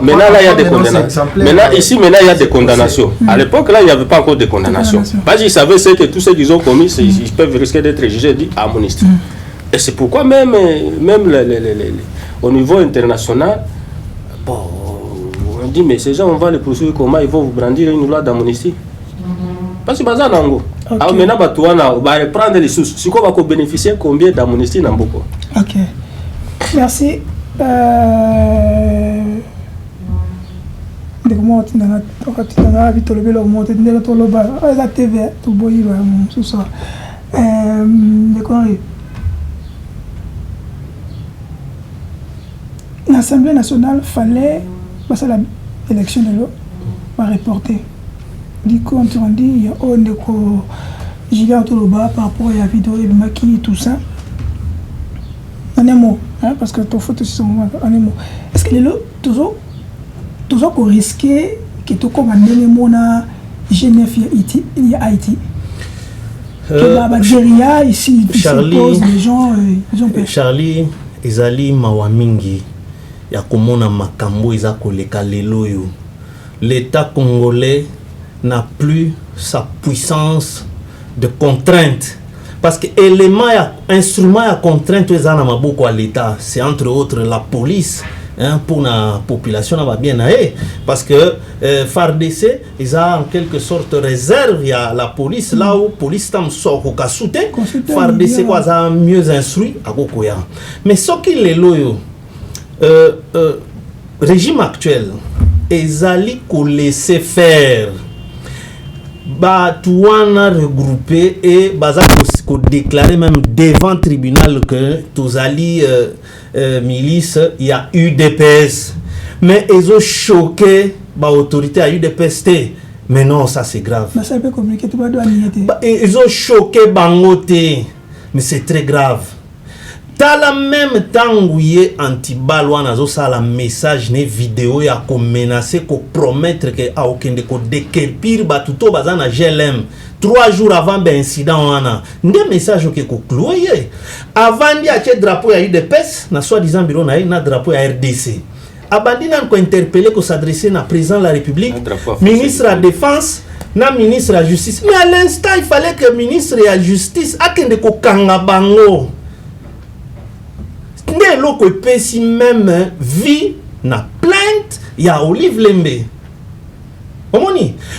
maintenant là il y a des condamnations. Maintenant il y a des condamnations. À l'époque là il n'y avait pas encore de condamnations. Parce qu'ils savaient que tous ceux qu'ils ont commis, ils peuvent risquer d'être jugés dit amnistie. Et c'est pourquoi même au niveau international, bon, on dit mais ces gens on va les poursuivre comment, ils vont vous brandir une loi d'amnistie. Parce que bazar nango. Alors maintenant on va reprendre les sources. Si on va bénéficier combien d'amnistie dans beaucoup. OK. Merci. L'Assemblée nationale fallait passer l'élection de l'eau, va reporter. Du coup, on dit il y a Julien Toloba par rapport à la vidéo et Maki tout ça. En un mot, hein, parce que ton photo aussi, en un mot. Est-ce que les lots, toujours qu'on risquait que tu commandes les mots na Genève et Haïti? Que la Algérie ici, Charlie, les gens peur. Charlie, ezali mawamingi ya komona makambo eza koleka lelo yo. L'État congolais n'a plus sa puissance de contrainte. Parce que élément, instrument à contrainte à l'État, c'est entre autres la police, hein, pour la population va bien aller. Parce que FARDC, ils ont en quelque sorte réserve, il y a la police, là où la police tam sort au kasouté, FARDC a mieux instruit à Gokoya. Mais ce qui est loyo, régime actuel, ils allaient laisser faire. Touana regroupé et baza ko déclaré même devant tribunal que tous ali milice il y a UDPS, mais ils ont choqué l'autorité à UDPS. Mais non, ça c'est grave. Ils ont choqué Bangote, mais c'est très grave. Dans la même temps où il est anti-balwa, ça la message ne vidéo ya ko menacer ko promettre que a aucun de ko dékerpir batuto bazana GLM 3 jours avant l'incident wana nde message que ko clouer avant dia che drapeau ya UDPS na soi-disant bureau na drapeau ya RDC abandi nan ko interpeller ko s'adresser na président de la République, ministre de la Défense, na ministre de la Justice. Mais à l'instant il fallait que ministre de la Justice akende ko kanga bango. N'est l'autre si même vie na plainte ya Olive Lembe.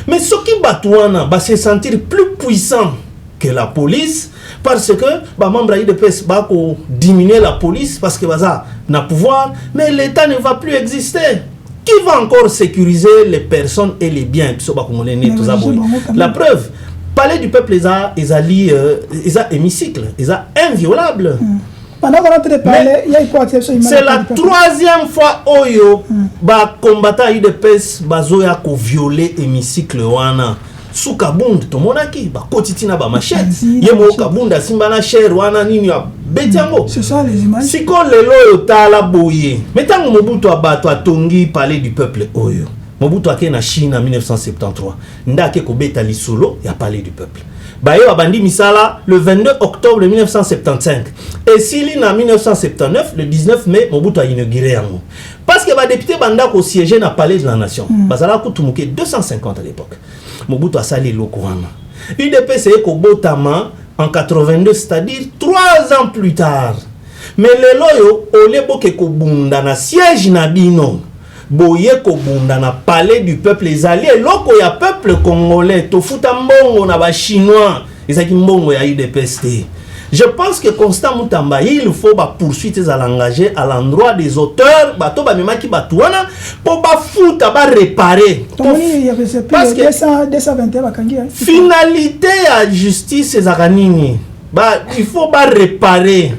Mais ce qui batouana va se sentir plus puissant que la police parce que bah membre de PES va diminuer la police parce que ça n'a pouvoir, mais l'État ne va plus exister. Qui va encore sécuriser les personnes et les biens? La preuve, palais du peuple ils a hémicycle, ils a inviolable. C'est la troisième fois Oyo ba combattant UDPS bazoya ko violer hémicycle wana sous Kabund to monaki ba kotitina ba machette yemo Kabunda simba na cher wana nini ya betiango. C'est ça les images. Siko lelo yo tala boye metango Mobutu abato atongi palais du peuple Oyo Mobutu ake na Chine en 1973 ndake ko beta lisolo ya palais du peuple. Bayo abandi misala le 22 octobre 1975 et Sili en 1979 le 19 mai Mobutu a inauguré yango parce que ba député banda ko siéger na palais de la nation bazala ko tumuke 250 à l'époque Mobutu a sali lokowana UDPS ko botama en 82 c'est-à-dire 3 ans plus tard mais lelo yo olebo ke ko bunda na siège na bino boye kobunda na palais du peuple ezali eloko ya peuple congolais tofuta mbongo na ba chinois ezaki mbongo ya UDPS te. Je pense que Constant Moutamba, il faut poursuivre à l'engager à l'endroit des auteurs, bato ba mema ki batouana pour ba fouta ba réparer. Parce que 221 bakangi. Finalité à justice ezanini. Ba il faut ba réparer.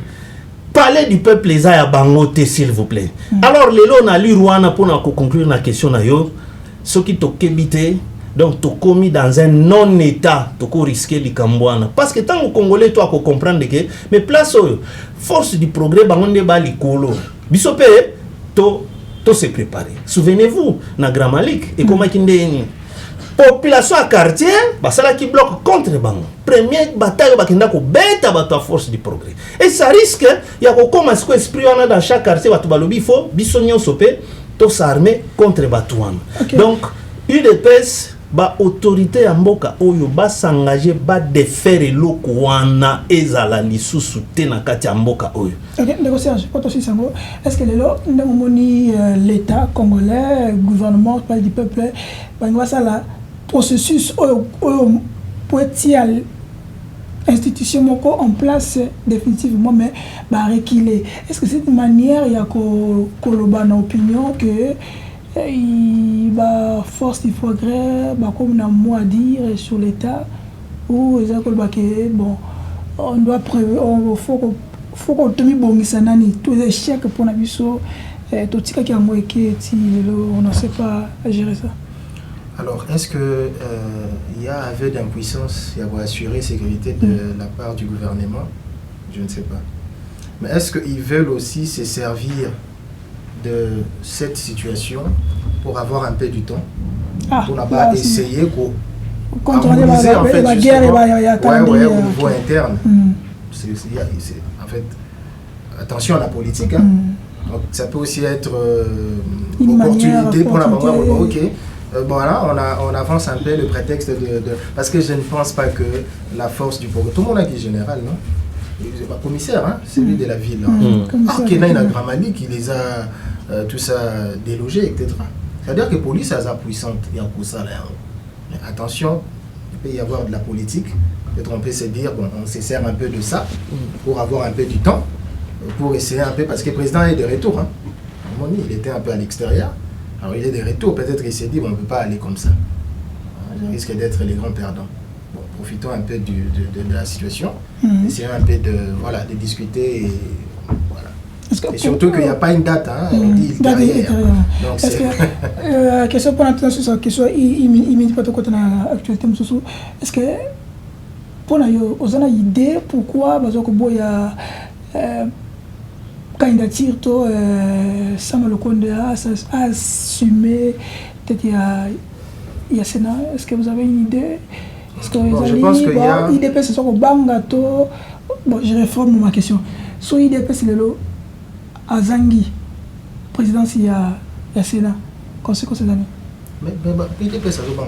Palais du peuple les a bangoté s'il vous plaît. Alors lelo na li Rwanda pour na conclure la question na yo, ce qui to kebité. Donc, tu as commis dans un non-état, tu as risqué les Cambouana. Parce que tant que Congolais, tu as comprendre que, mais place, force du progrès, bangonde ba likolo. Bisopé, tu se préparer. Souvenez-vous, na Grand Malik, et comment kinde population à quartier, ça là qui bloque contre Bango. Première bataille, bakenda ko beta bato force du progrès. Et ça risque, il y a commencer ko esprit on a dans chaque quartier, bato balobi faut bisonyo sopé, to s'armer contre Batouane. Donc, UDPS ba autorité ya mboka oyo ba s'engager ba défaire eloko wana ezala lisusu te na kati ya mboka oyo. OK, négociation pour aussi sango. Est-ce que l'État congolais, gouvernement du peuple, ba ça la processus oyo poetial institution moko en place définitivement mais ba reculer. Est-ce que c'est une manière ya ko koloba na opinion que il va force du progrès comme on a mot à dire sur l'état ou bon on doit faut qu'on tome bongisa nani tous les échecs pour na biso tout tika qui a moi qui on ne sait pas gérer ça. Alors est-ce que il y a aveu d'impuissance il y a assurer sécurité de la part du gouvernement? Je ne sais pas. Mais est-ce qu'ils veulent aussi se servir de cette situation pour avoir un peu du temps, pour n'a essayer harmoniser en fait la guerre au niveau interne. En fait, attention à la politique. Hein. Donc, ça peut aussi être une opportunité pour la banque. Ok, voilà, on avance un peu le prétexte de... Parce que je ne pense pas que la force du progrès... Tout le monde a dit général, non? C'est pas commissaire, hein? C'est lui de la ville. Kenan a Gramali qui les a... tout ça délogé, etc. C'est-à-dire que la police est puissante, il y a pour ça là. Mais attention, il peut y avoir de la politique. Peut-être on peut se dire, bon, on se sert un peu de ça pour avoir un peu du temps, pour essayer un peu, parce que le président est de retour. Hein. Il était un peu à l'extérieur, alors il est de retour. Peut-être qu'il s'est dit, bon, on ne peut pas aller comme ça. Il risque d'être les grands perdants. Bon, profitons un peu de la situation, essayons un peu de discuter et voilà. Et surtout qu'il n'y a pas une date, hein, on dit derrière. Donc est-ce que, question pour l'entendre sur ça, question, il me dit pas tout côté dans l'actualité, est-ce que, pour nous, on a une idée pourquoi, parce que il y a candidature, Sama Lukonde a assumé, peut-être il y a Sénat, est-ce que vous avez une idée? Est-ce que vous avez une idée? IDP, c'est ça, Bangato, bon, je réforme ma question. Sur IDP, c'est le lot. Azangi, présidence il y a Sénat, conséquence ces années. Mais il peut ça pourquoi.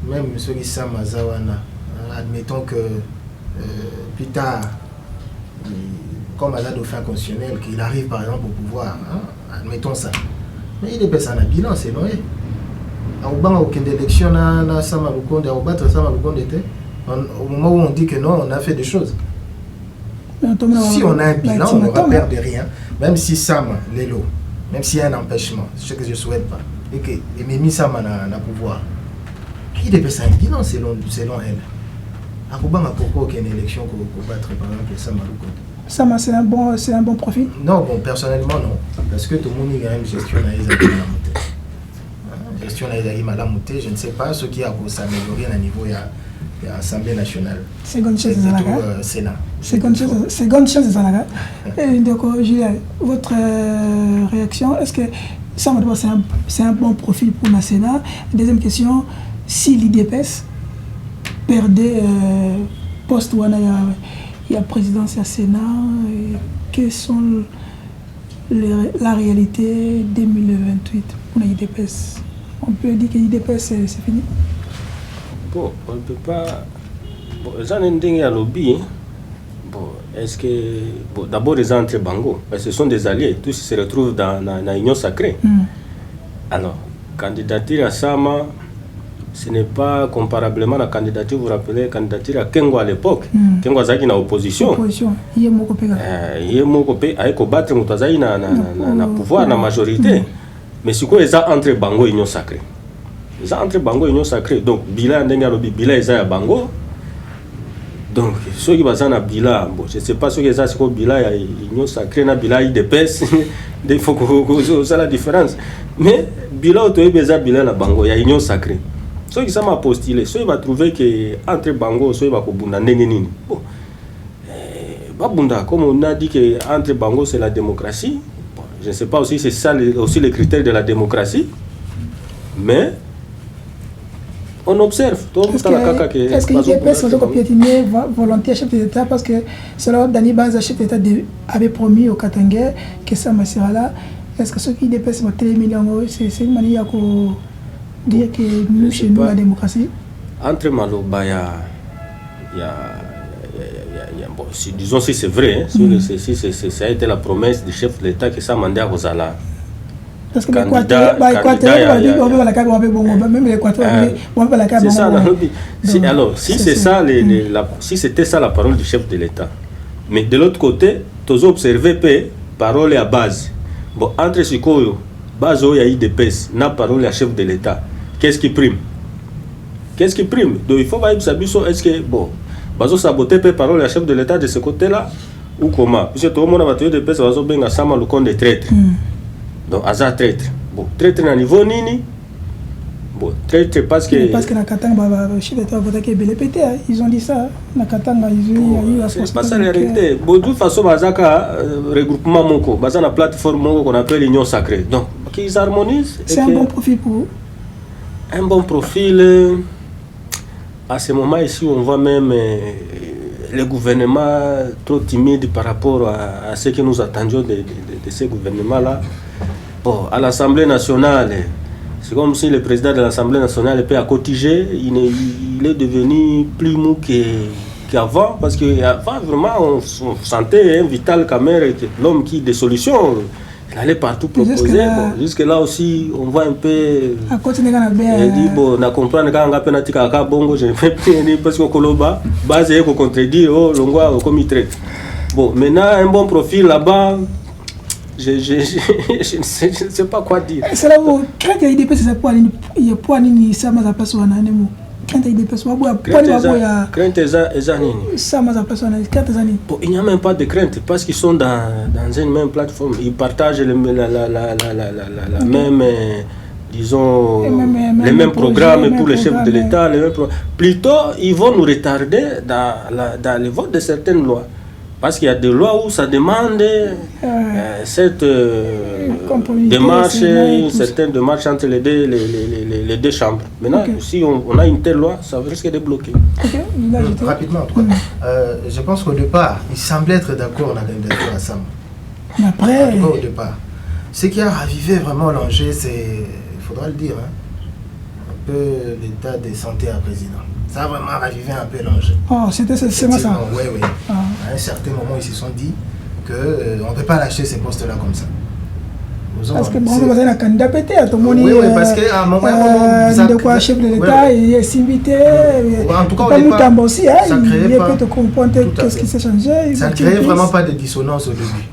Même ceux qui sont Mazawana, admettons que plus tard, comme à la dauphin constitutionnel, qu'il arrive par exemple au pouvoir, hein, admettons ça. Mais il peut ça un bilan, c'est non. Au moment où aucune élection n'a Sama Lukonde, au battre Sama Lukonde était, au moment où on dit que non, on a fait des choses. Si on a un bilan, on ne va perdre rien. Même si Sam, Lelo, même s'il y a un empêchement, ce que je ne souhaite pas, et que Mimi Sam a pouvoir, il dépêche un bilan selon elle. Akouba m'a pourquoi aucune élection pour battre par exemple Sam Lukonde. Sam, c'est un bon profil? Non, bon, personnellement non. Parce que tout le monde a une gestion à Isaïe gestion à Isaïe Malamouté, je ne sais pas ce qui a s'améliorer à niveau de l'Assemblée nationale. Seconde chose de Zalaga. Sénat. Seconde chose de Zalaga. Donc, Julien, votre réaction, est-ce que ça c'est un bon profil pour le Sénat? Deuxième question, si l'IDPS perdait poste où il y a présidence à Sénat, quelles sont la réalité 2028 pour l'IDPS? On peut dire que l'IDPS c'est fini? Bon, on ne peut pas. Bon, j'en ai un lobby. Bon, est-ce que... Bon, d'abord, ils entrent Bango. Ce sont des alliés. Tous se retrouvent dans l'Union sacrée. Alors, candidature à Sama, ce n'est pas comparablement la candidature, vous vous rappelez, candidature à Kengo à l'époque. Kengo a été en opposition. Il est mokopé, a combattre Moutazaï na pouvoir, na majorité. Mais c'est quoi, ils ont entre Bango et Union sacrée. Ils ont entre Bango et Union sacrée. Donc, Bila, Bila, ils ont à Bango. Donc, ceux qui sont à Bila, bon, je ne sais pas ceux qui sont à Bila, Union sacrée, na Bila, il dépêche. Il faut que ça la différence. Mais Bila, il y a Bila na Bango, il y a Union sacrée. Ceux qui sont postulés, ceux qui vont trouver que entre Bango, ceux qui vont bunda nini. Bon, babunda, comme on a dit que entre Bango c'est la démocratie. Bon, je ne sais pas aussi c'est ça aussi les critères de la démocratie, mais on observe. Est-ce qu'il y a des personnes qui ont piétiné volontaire chef de l'État parce que selon Dani Banza, chef de l'État avait promis au Katanga que ça me sera là. Est-ce que ceux qui dépassent votre millions, c'est une manière de dire que nous, chez nous, la démocratie? Entre Maloba, bon, disons si c'est vrai, si ça a été la promesse du chef de l'État que ça mandait à Rosala. Parce que l'Équateur, même l'Équateur, c'est ça. Alors, si c'est ça, si c'était ça la parole du chef de l'État, mais de l'autre côté, tu as observé que parole à base. Bon, entre Sikoyo, base où il y a eu des pèses, n'a parole à chef de l'État. Qu'est-ce qui prime? Qu'est-ce qui prime? Donc il faut voir est-ce que, bon, bazo saboter per parole à chef de l'État de ce côté-là, ou comment? Puisque tout le monde a battu des pèses, bazo benga sama le compte des traîtres. Donc, Aza traître. Bon, traître à niveau nini? Bon, traître parce que... Parce que la Katanga, le chef de l'État a voté qu'il est pété. Ils ont dit ça. La Katanga, ils ont eu la responsabilité. C'est pas ça la réalité. Bon, de toute façon, Bazaka, regroupement Moko, Bazana plateforme Moko qu'on appelle l'Union sacrée. Donc, qu'ils harmonisent. C'est un bon profil pour vous? Un bon profil. À ce moment ici, on voit même le gouvernement trop timide par rapport à ce que nous attendions de ce gouvernement-là. Bon, à l'Assemblée nationale, c'est comme si le président de l'Assemblée nationale était à cotiger. Il est devenu plus mou qu'avant, parce qu'avant, vraiment, on sentait un Vital Kamerhe, l'homme qui des solutions. Il allait partout proposer. Jusque-là aussi, on voit un peu. Il dit, bon, on a compris quand on a penati kaka bongo, je ne peux plus dire parce qu'on koloba, base et qu'on contredit, oh, l'ongwa, comme il traite. Bon, maintenant, un bon profil là-bas, je ne sais pas quoi dire. C'est là où, quand il y a des personnes, il y a pas ni ça, mais la personne a un mot. Quand il y a des personnes, il n'y a même pas de crainte parce qu'ils sont dans une même plateforme. Ils partagent la même, disons, les mêmes programmes pour les chefs de l'État. Plutôt, ils vont nous retarder dans le vote de certaines lois. Parce qu'il y a des lois où ça demande cette démarche, une certaine démarche entre les deux chambres. Maintenant, si on a une telle loi, ça risque de bloquer. Rapidement, en tout cas. Je pense qu'au départ, il semblait être d'accord dans la candidature à Sam. Après, en tout cas, au départ. Ce qui a ravivé vraiment l'enjeu, c'est, il faudra le dire, un peu l'état de santé à président. Ça a vraiment ravivé un peu l'enjeu. Oh, c'était seulement ça. Oui, oui. À un certain moment, ils se sont dit qu'on ne peut pas lâcher ces postes-là comme ça. Parce que bon, vous avez un candidat pété à tout le monde. Oui, parce qu'à un moment, de quoi chef de l'État, il est invité. En tout cas, au départ, aussi, il peut te comprendre qu'est-ce qui s'est changé. Ça ne créait vraiment pas de dissonance au début.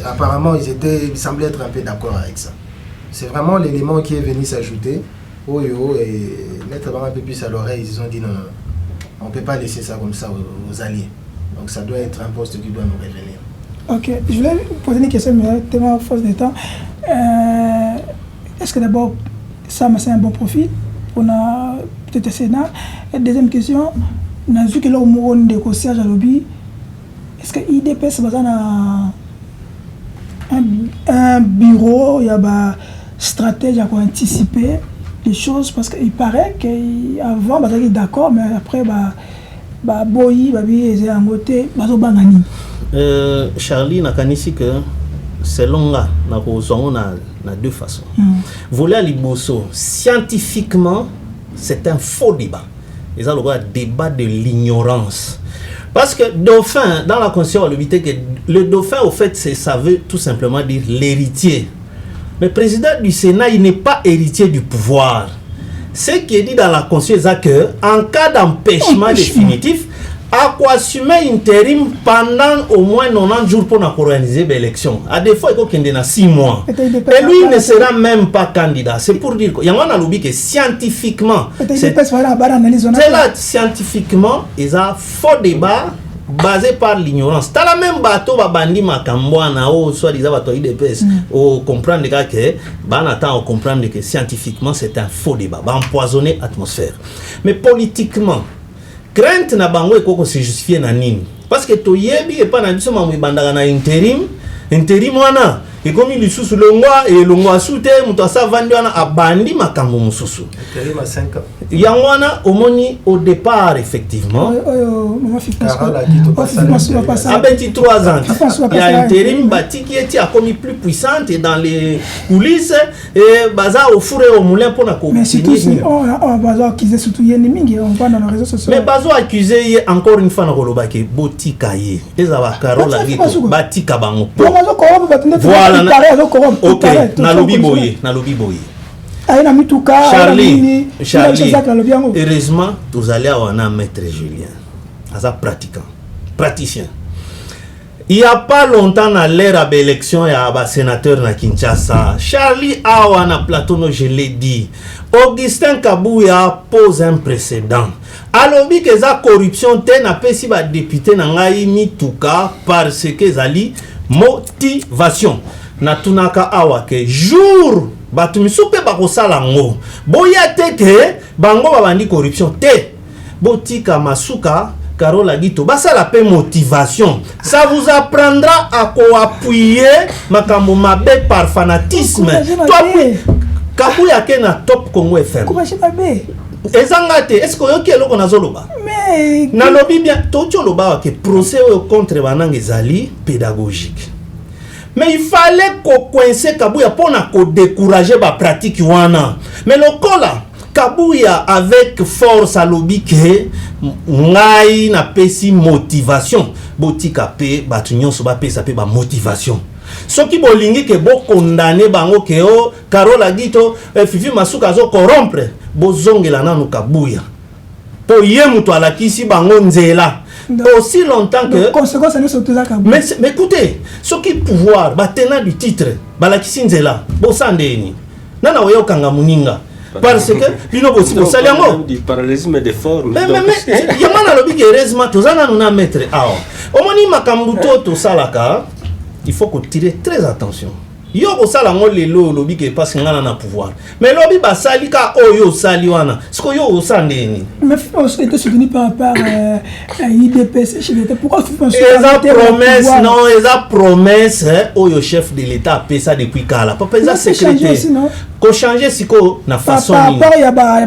Apparemment, ils semblaient être un peu d'accord avec ça. C'est vraiment l'élément qui est venu s'ajouter. Et mettre un peu plus à l'oreille, ils ont dit non, on ne peut pas laisser ça comme ça aux alliés. Donc ça doit être un poste qui doit nous revenir. Ok, je voulais vous poser une question, mais tellement force de temps. Est-ce que d'abord, ça c'est un bon profil pour peut-être le Sénat? Et deuxième question, on a vu que là au monde de concierge à lobby, est-ce que l'IDPS un bureau, il y a une stratégie pour anticiper les choses, parce qu'il paraît qu'avant, ils étaient d'accord, mais après, ils étaient en côté, Charlie n'a ici que selon là, on a deux façons. Voler Liboso, scientifiquement, c'est un faux débat. Ils ont le débat de l'ignorance. Parce que dauphin, dans la Constitution, le dauphin, au fait, ça veut tout simplement dire l'héritier. Le président du Sénat, il n'est pas héritier du pouvoir. Ce qui est dit dans la Constitution, c'est que en cas d'empêchement définitif, à quoi assumer intérim pendant au moins 90 jours pour organiser l'élection. À des fois, il faut qu'il y ait 6 mois. Et lui, il ne sera même pas candidat. C'est pour dire qu'il y a un lobby que scientifiquement, c'est là, scientifiquement, il y a un faux débat basé par l'ignorance. T'as la même bateau, bandi makambouana, soit disant bateau IDPS, ou comprendre que, on comprendre que scientifiquement, c'est un faux débat, empoisonner l'atmosphère. Mais politiquement, crainte na bango ekoko se justifier na nini parce que to yebi et pas na biso mamu bandaka na intérim wana et comme il sous longwa et longwa soute muto sa vandi wana abandi makambo mususu intérim à 5 ans yangwana omoni au départ effectivement à 23 ans il y a intérim bati qui était commis plus puissante et dans les coulisses et baza au four et au moulin pour na ko mais surtout on baza accuser surtout yeni mingi on voit dans les réseaux sociaux mais baza accuser encore une fois na kolobaki botika ye ezaba Carola batika bango voilà ok na lobby boye Charlie heureusement vous allez avoir un maître Julien asa praticien il n'y a pas longtemps à l'ère à l'élection il y a un sénateur na Kinshasa Charlie awa na plateau je l'ai dit Augustin Kabouya pose un précédent alobi que za corruption te na pesi ba député na ngai mituka parce que zali motivation na tunaka awa ke jour batumisu pe bakosala ngo boya te ke bango babandi corruption te botika masuka Carola Gito basala pe motivation ça vous apprendra à appuyer makambo mabe par fanatisme toi Kabouya ke na Top Congo FM ezangate est-ce que yoki eloko nazoloba mais na lobi bien tocho loba ke procès contre banang ezali pédagogique. Mais il fallait qu'on coince Kabouya pour décourager la pratique wana. Mais le cola Kabouya avec force à lobby que ngai na pesi motivation botika pe batunyon so ba pesa pe ba motivation. Ce qui bolingi que bo condamner bango ke o Carola Gito Fifi Masuka zo corrompre bozongela nanu Kabouya. Po yemuto ala kisi bango nzela. Aussi longtemps que mais écoutez ce qui pouvoir tenant du titre balakisi nzela bosandeni nana oyo kanga muninga parce que bino bosi bosali yango du parallélisme des formes mais yamana lobi que heureusement tozana nuna maître awa omoni makambu to salaka il faut qu'on tire très attention yo bosala ngo lelo lobi que parce ngana na pouvoir mais lobi basali ka oyo sali wana siko yo osandeni mais on était soutenu par IDPS pourquoi tu penses promesse non eza promesse oyo chef de l'état a ça depuis kala papa eza secrétaire ko changer siko na façon ni par ya ba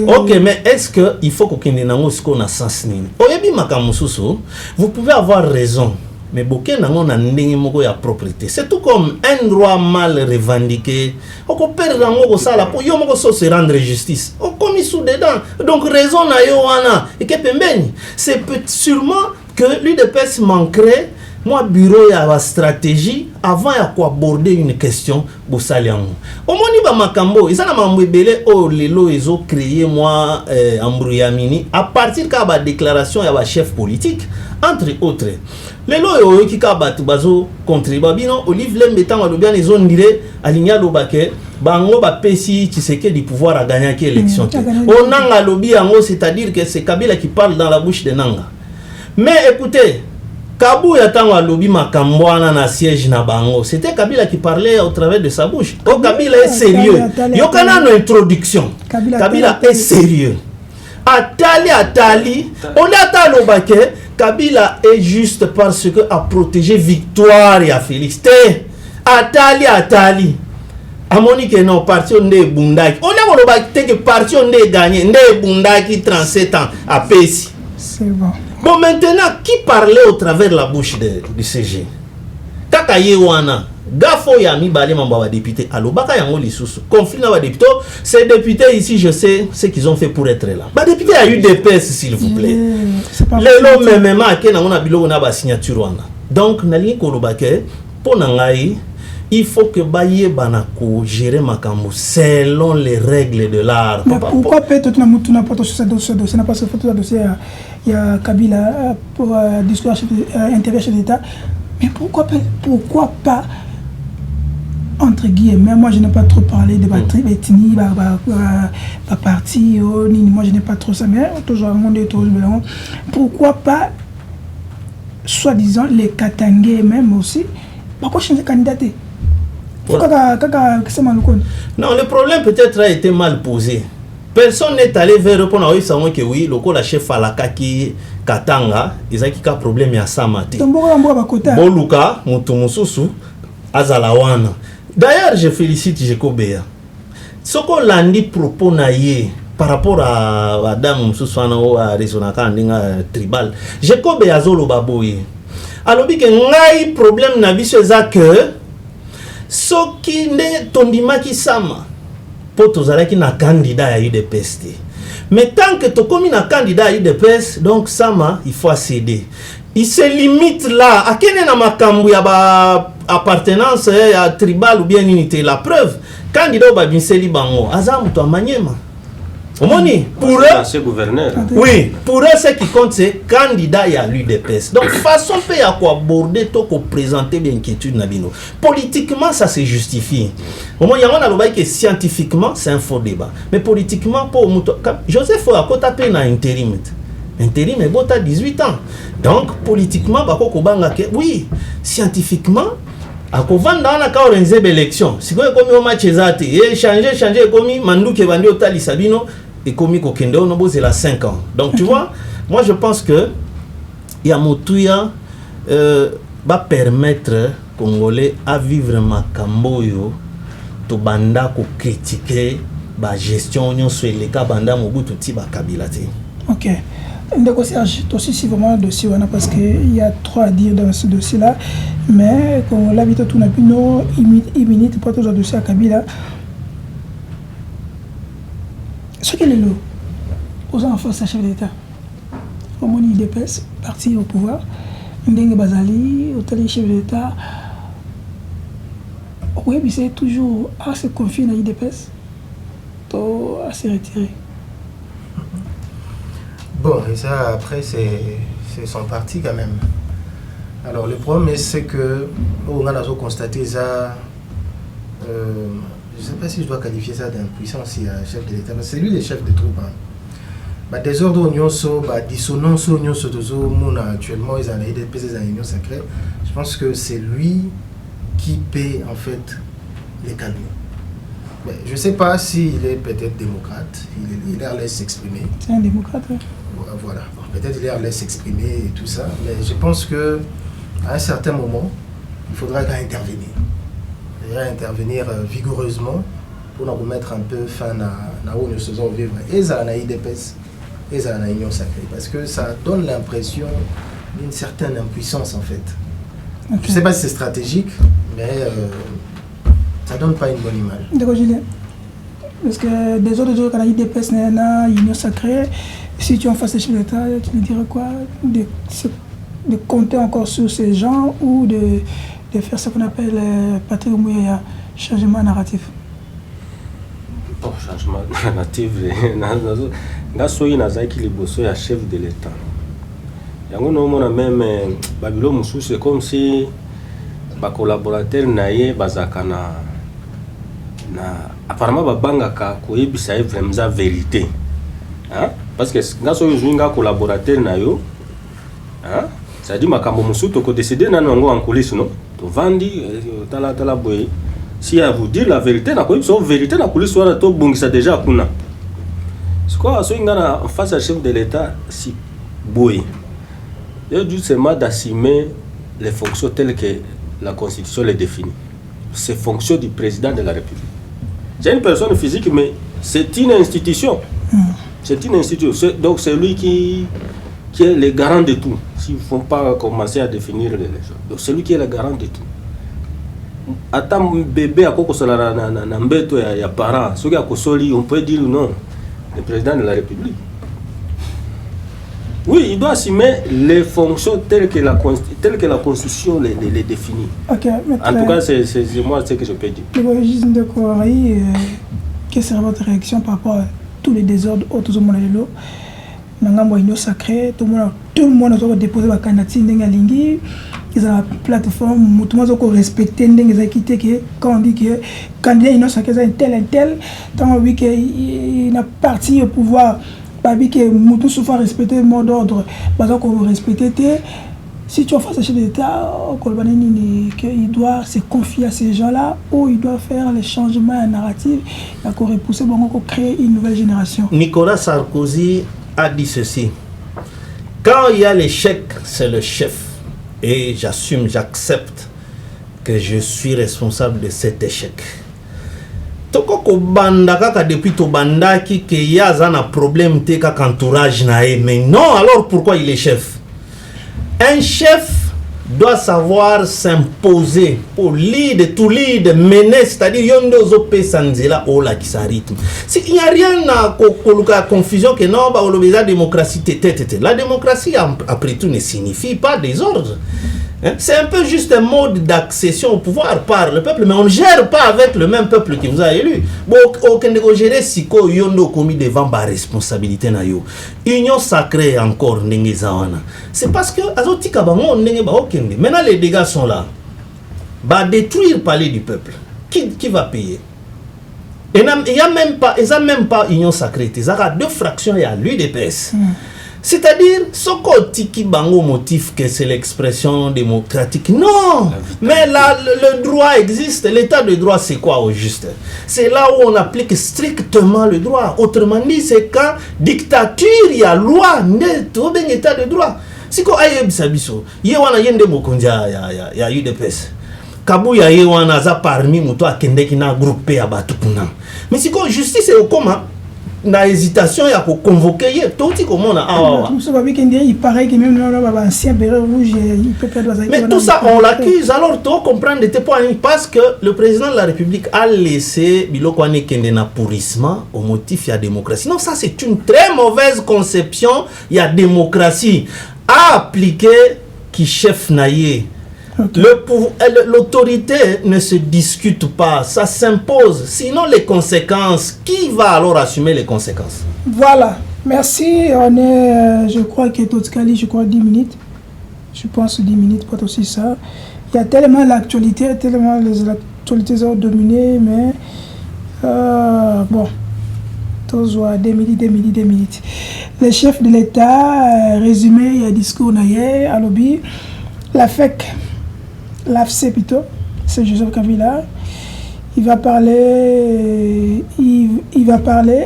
OK mais est-ce que il faut ko kende nango siko na sens nini oyebi makamususu vous pouvez avoir raison. Mais beaucoup n'ont pas de propriété. C'est tout comme un droit mal revendiqué. On peut perdre ça pour se rendre justice. On commis sous dedans. Donc raison na yo wana et que pembeni. C'est sûrement que l'UDPS manquerait moi bureau ya la stratégie avant ya ko aborder une question bosaliango. Omoni ba makambo, isana mambo ebele o lelo ezo créer moi embrouillamini à partir ka ba déclaration ya ba chef politique entre autres. Lelo yo ki ka batu bazo contribuer bino Olive Lembetan alobian ezo ndire alinya lobake bango ba pesi Tshisekedi du pouvoir à gagner qui élection. Onanga lobi yango c'est-à-dire que c'est Kabila qui parle dans la bouche de Nanga. Mais écoutez Kabouya tango lobby makambwana na siège na bango. C'était Kabila qui parlait au travers de sa bouche. Oh Kabila est sérieux. Yokana no introduction. Kabila est sérieux. Atali. On attend le baquet. Kabila est juste parce que a protégé Victoire et à Félix. Atali. Amoni que non parti on est bundaki. On a le baquet que parti on est gagné. Ne bundaki 37 ans à Pessi. C'est bon. Bon, maintenant, qui parlait au travers de la bouche du CG? Kakaye wana, Gafo Yami Bali Mamba député, allo Baka Yango Lisusu, conflit na député, ces députés ici, je sais ce qu'ils ont fait pour être là. Bah député a eu des PS s'il vous plaît. Les lots même on a bilo on a ba signature wana. Donc nali ko lobake pour nangai il faut que Baye Banako gérer Makambo selon les règles de l'art. Mais pourquoi peut-être tu n'as pas ce dossier, n'a pas ce dossier, il y a Kabila pour discours intérieur chef d'État. Mais pourquoi pas entre guillemets, moi je n'ai pas trop parlé de ma tribu, ethnie, ma partie, moi je n'ai pas trop ça, mais toujours un monde autour de pourquoi pas, soi-disant, les Katangais même aussi, pourquoi changer de candidaté? Non, le problème peut-être a été mal posé. Personne n'est allé vers répondre à eux, savant que oui, le chef Falaka qui Katanga, ils ont un problème à Samati. Boluka, Mutumususu, Azalawana. D'ailleurs, je félicite Jekobea. Ce qu'on l'a dit propos naïe par rapport à Madame Moussoussouana à Rezonaka tribal. Jekobea Zolo Baboye. Alors, il y a un problème na biso que ce qui ne tondima qui sama pour tozalaki na candidat à UDPS. Mais tant que tu comme un candidat à UDPS, donc sama il faut céder. Il se limite là à quel na makambu ya ba appartenance à tribal ou bien unité. La preuve, candidat au Babinseli Bango, Azam to Maniema. Omoni, pour eux, oui, pour eux, ce qui compte, c'est candidat à l'UDPS. Donc, façon fait à quoi aborder, tout qu'on présenter l'inquiétude Nabino. Politiquement, ça se justifie. Au moins, il y a un que scientifiquement, c'est un faux débat. Mais politiquement, pour Joseph Foako tapé dans intérim. Intérim est beau, à 18 ans. Donc, politiquement, oui, scientifiquement, à quoi vendre dans la carte d'une élection. Si vous avez commis au match, changer, commis, mandou qui vendu au Tali Sabino. Et comme il y a 5 ans. Donc tu vois, moi je pense que Yamotouya va permettre aux Congolais à vivre Makamboyo, to banda ko critiquer la gestion sur les cas banda Mobutu Tiba Kabila. Ok. Ndeko Serge, aussi c'est vraiment un dossier parce qu'il y a trop à dire dans ce dossier-là, mais quand l'habitude tout n'a plus non immunité pour tous les dossiers à Kabila. Ce qu'il est là, aux enfants, c'est chef d'État. Au moins, il dépasse, parti au pouvoir. Ndengue Bazali, au tel chef d'État. Oui, mais c'est toujours à se confier dans l'IDPS, à se retirer. Bon, et ça, après, c'est son parti quand même. Alors, le problème, c'est que, on a constaté ça. Je ne sais pas si je dois qualifier ça d'impuissance chef de l'État, c'est lui le chef de troupe. Désordre, dissonance, actuellement, ils ont des PC dans l'Union sacrée. Je pense que c'est lui qui paie en fait les calmes. Je ne sais pas s'il est peut-être démocrate, il a l'air s'exprimer. C'est un démocrate, oui. Voilà, peut-être il a l'air s'exprimer et tout ça, mais je pense qu'à un certain moment, il faudra intervenir. Intervenir vigoureusement pour nous remettre un peu fin à où nous faisons vivre et à la IDPS et à la Union sacrée parce que ça donne l'impression d'une certaine impuissance en fait. Okay. Je ne sais pas si c'est stratégique mais ça donne pas une bonne image. D'accord, Julien. Parce que des autres jours quand la IDPS n'est pas Union sacrée, si tu en fasses des chefs d'État, tu me dirais quoi de compter encore sur ces gens ou de faire ce qu'on appelle Patrick Mouya, changement narratif. Bon, changement narratif, Nasoyi Nazaki Liboso est chef de l'État. On a même Babylone Moussou, c'est comme si les collaborateurs naïe bazakana apparemment babangaka koyebisa vraiment la vérité. Hein? Parce que Nasoyi Zunga collaborateur nayo, hein? Ça dit makambo Moussou toko décider nanongo en coulisses non. Vandi tala boy si à vous dire la vérité na ko vérité na coulisses wala to bongisa déjà kuna c'est quoi so ngana en face à chef de l'État si boy et du seulement d'assumer les fonctions telles que la constitution les définit. C'est fonction du président de la République. C'est une personne physique mais c'est une institution. C'est une institution, donc c'est lui qui est le garant de tout. S'ils ne font pas commencer à définir les choses. Donc c'est lui qui est le garant de tout. attends bébé à quoi cela na mbeto ya parents ceux qui a kosoli on peut dire non le président de la République. Oui, il doit assumer les fonctions telles que la Constitution les définit. Ok, en tout cas, c'est moi ce que je peux dire. Le juge de Kouari, quelle sera votre réaction par rapport à tous les désordres autour du monde? Nangamo Union Sacrée, tout le monde a déposé la candidature d'Engalingi. Ils ont la plateforme, tout le monde a respecté quand on dit que candidat Union Sacrée est un tel, tant oui qu'il a parti au pouvoir. Babi que Moutou souvent respecter le mot d'ordre, parce qu'on respecte. Si tu as face à chef d'État, il doit se confier à ces gens-là ou il doit faire les changements narratifs pour repousser, pour créer une nouvelle génération. Nicolas Sarkozy a dit ceci: quand il y a l'échec, c'est le chef. Et j'assume, j'accepte que je suis responsable de cet échec. Toko banda kaka depuis to banda ki ke yaza na problème te kaka entourage na e, mais non, alors pourquoi il est chef? Un chef doit savoir s'imposer au lead, to lead, mener, c'est-à-dire yondo zope sanzela ola qui sa rythme. Si il n'y a rien à koluka confusion que non, ba olobeza démocratie tete. La démocratie après tout ne signifie pas désordre. C'est un peu juste un mode d'accession au pouvoir par le peuple, mais on ne gère pas avec le même peuple qui vous a élu. Bon, aucun de gérer si ko yondo commis devant ba responsabilité na yo. Union sacrée encore n'engezawana. C'est parce que azotika bango n'enge ba okende. Maintenant les dégâts sont là. Ba détruire le palais du peuple. Qui va payer? Il y a même pas union sacrée. Il y a deux fractions, il y a l'UDPS. C'est-à-dire, ce qui bango motif que c'est l'expression démocratique. Non, mais là, le droit existe. L'état de droit, c'est quoi au juste? C'est là où on applique strictement le droit. Autrement dit, c'est quand dictature, il y a loi, tout bien état de droit. Si ko aye bisabiso, yewana yende mokondia ya UDPS. Kabuya yewana za parmi muto akende kina groupe ya batu kuna. Mais si ko justice est au coma. Na hésitation il y a convoquer tout comment il paraît que même l'ancien béret rouge il peut perdre. Mais tout ça on l'accuse, alors tu comprends tes points parce que le président de la République a laissé biloko ane kende na pourrissement au motif il y a démocratie. Non, ça c'est une très mauvaise conception, il y a démocratie à appliquer qui chef naïe. L'autorité ne se discute pas, ça s'impose. Sinon les conséquences, qui va alors assumer les conséquences? Voilà, merci. On est, je crois que Totskali, 10 minutes. Je pense 10 minutes, pas aussi ça. Il y a tellement l'actualité, tellement les actualités ont dominé, mais bon, tous 2 minutes. Le chef de l'État, résumé, il y a un discours à lobby, la FEC. L'AFC plutôt, c'est Joseph Kabila. Il va parler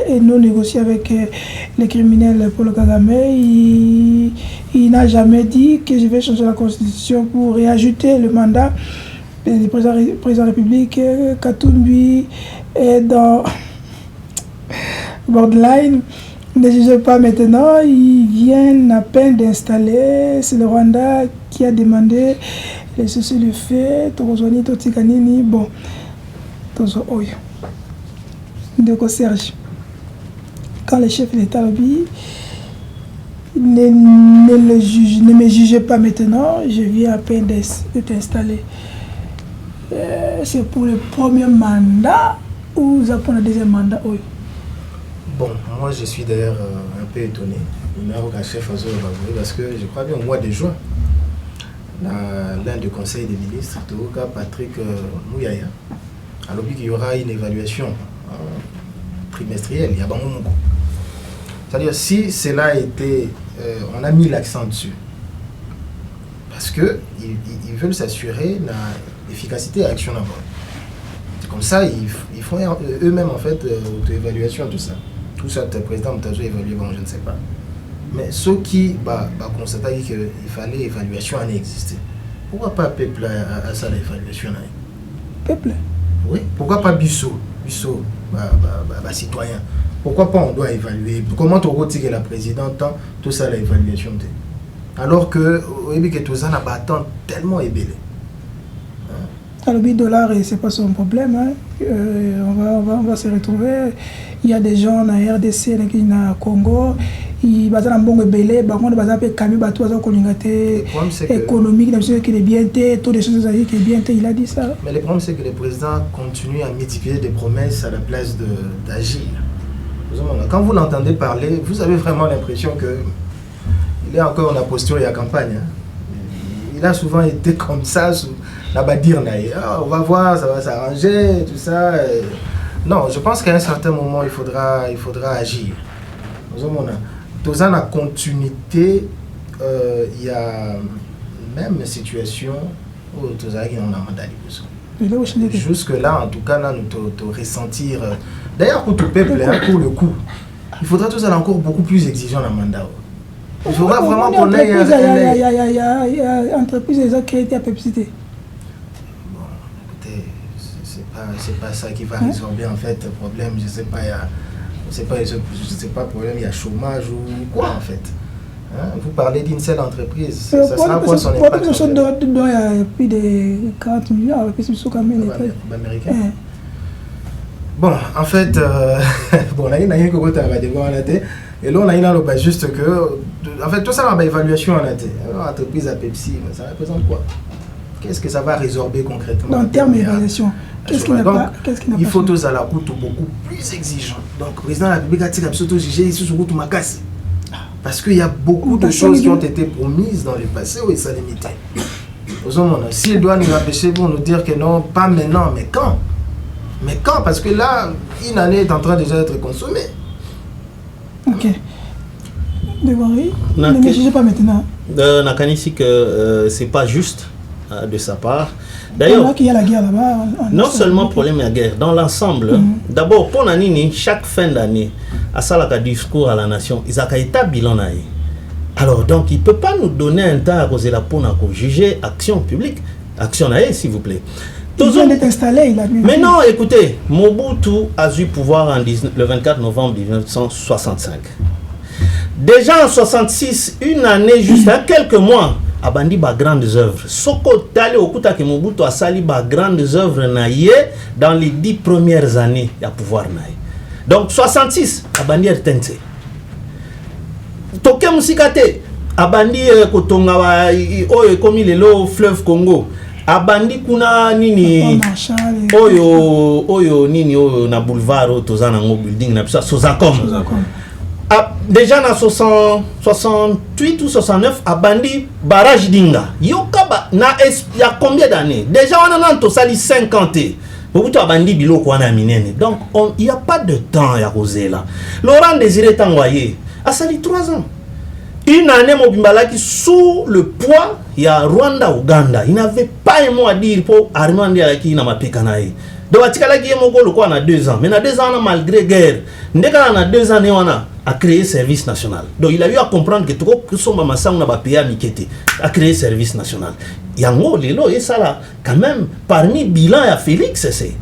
et non négocier avec les criminels pour le Kagame. Il n'a jamais dit que je vais changer la constitution pour réajouter le mandat du président de la République. Katumbi est dans borderline. Ne jugez pas maintenant, ils viennent à peine d'installer. C'est le Rwanda qui a demandé les ceci le fait, Torozoni, Totikanini, bon, Tozo Oyo. Donc Serge, quand le chef de l'État ne me jugez pas maintenant, je viens à peine de t'installer. C'est pour le premier mandat ou vous apprenez le deuxième mandat Oyo? Bon, moi je suis d'ailleurs un peu étonné. Il n'a aucun chef à Zoro parce que je crois bien au mois de juin, l'un des conseils des ministres, Patrick Mouyaya, a lobby qu'il y aura une évaluation trimestrielle. Il y a bon moment. C'est-à-dire si cela a été, on a mis l'accent dessus, parce que ils veulent s'assurer de l'efficacité et l'action d'abord. Comme ça, ils font eux-mêmes en fait auto-évaluation, tout ça. Tout ça, le président m'a évalué, bon, je ne sais pas. Mais ceux qui constaté qu'il fallait évaluation en exister. Pourquoi pas peuple à ça l'évaluation? Peuple? Oui. Pourquoi pas Bissot, citoyen? Pourquoi pas on doit évaluer? Comment on retire la présidente, tout ça l'évaluation? Alors que tout ça n'a pas tant tellement ébélé. le $, et c'est pas son problème. Hein. On va se retrouver. Il y a des gens en RDC, en Congo, ils sont en bon belé, ils sont en camion, économique, qui est bien, toutes les choses qui est bien, il a dit ça. Mais le problème, c'est que le président continue à multiplier des promesses à la place d'agir. Quand vous l'entendez parler, vous avez vraiment l'impression qu'il est encore en posture et à campagne. Hein. Il a souvent été comme ça, on va voir, ça va s'arranger, tout ça. Non, je pense qu'à un certain moment, il faudra agir. Dans la continuité, il y a même une situation où tout ça qui en a mandat. Jusque-là, en tout cas, là, nous ressentir. D'ailleurs, pour tout peuple, hein, pour le coup, il faudra tout ça encore beaucoup plus exigeant dans le mandat. Il faudra vraiment qu'on ait il y a entreprise qui a été à publicité. Bon, écoutez, c'est pas ça qui va résorber en fait le problème. Je sais pas problème, il y a chômage ou quoi en fait. Hein? Vous parlez d'une seule entreprise, ça sera quoi son impact? Il y a plus de 40 milliards, américains. Bon, en fait, bon, là, il y a rien que vous avez dit. Et là, on a une juste que, en fait, tout ça, on a une évaluation en été. L'entreprise à Pepsi, ça représente quoi? Qu'est-ce que ça va résorber concrètement? En termes d'évaluation, qu'est-ce qui n'a pas? Il faut tous à la route beaucoup plus exigeant. Donc, le président de la République a dit qu'il jugé ici sur route ma casse. Parce qu'il y a beaucoup de choses qui ont été promises dans le passé où il s'est limité. S'il doit nous empêcher pour nous dire que non, pas maintenant, mais quand? Mais quand? Parce que là, une année est en train déjà d'être consommée. Ok. Ne jugez pas maintenant. Nakani, que c'est pas juste de sa part. D'ailleurs, il y a la guerre là-bas. Non seulement problème de la guerre, dans l'ensemble, d'abord, pour Nanini, chaque fin d'année, à ça, la discours à la nation, ils ont un bilan. Alors, donc, il ne peut pas nous donner un temps à causer la peau pour juger action publique. Action s'il vous plaît. Il est installé, il a mis. Mais non, écoutez, Mobutu a eu pouvoir le 24 novembre 1965. Déjà en 66, une année, juste quelques mois, a bandi ba grandes œuvres. Soko tali okuta ke Mobutu a sali ba grandes œuvres naïe dans les 10 premières années à pouvoir naïe. Donc 66, a bandi RTNC. Toke musikate, a bandi kotonga wa oyo komi lelo fleuve Congo. Abandi kuna nini oyo nini oyo na boulevard tozana ngo building na bisa Sozacom. Déjà en 68 ou 69 abandi barrage dinga. Yoka na il y a combien d'années? Déjà on a to sali 50. Mobutu abandi biloko wana minene. Donc il y a pas de temps à causer là. Laurent Désiré Tangoye a sali 3 ans. Une année, Mobimbala qui sous le poids, il y a Rwanda, Ouganda. Il n'avait pas un mot à dire pour Armand qui n'a pas piqué. Donc, il y a 2 ans. Mais dans 2 ans, malgré la guerre, il y a 2 ans, on a créé service national. Donc, il a eu à comprendre que tout le monde a payé à créer service national. Il y a quand même, parmi bilan à Félix, c'est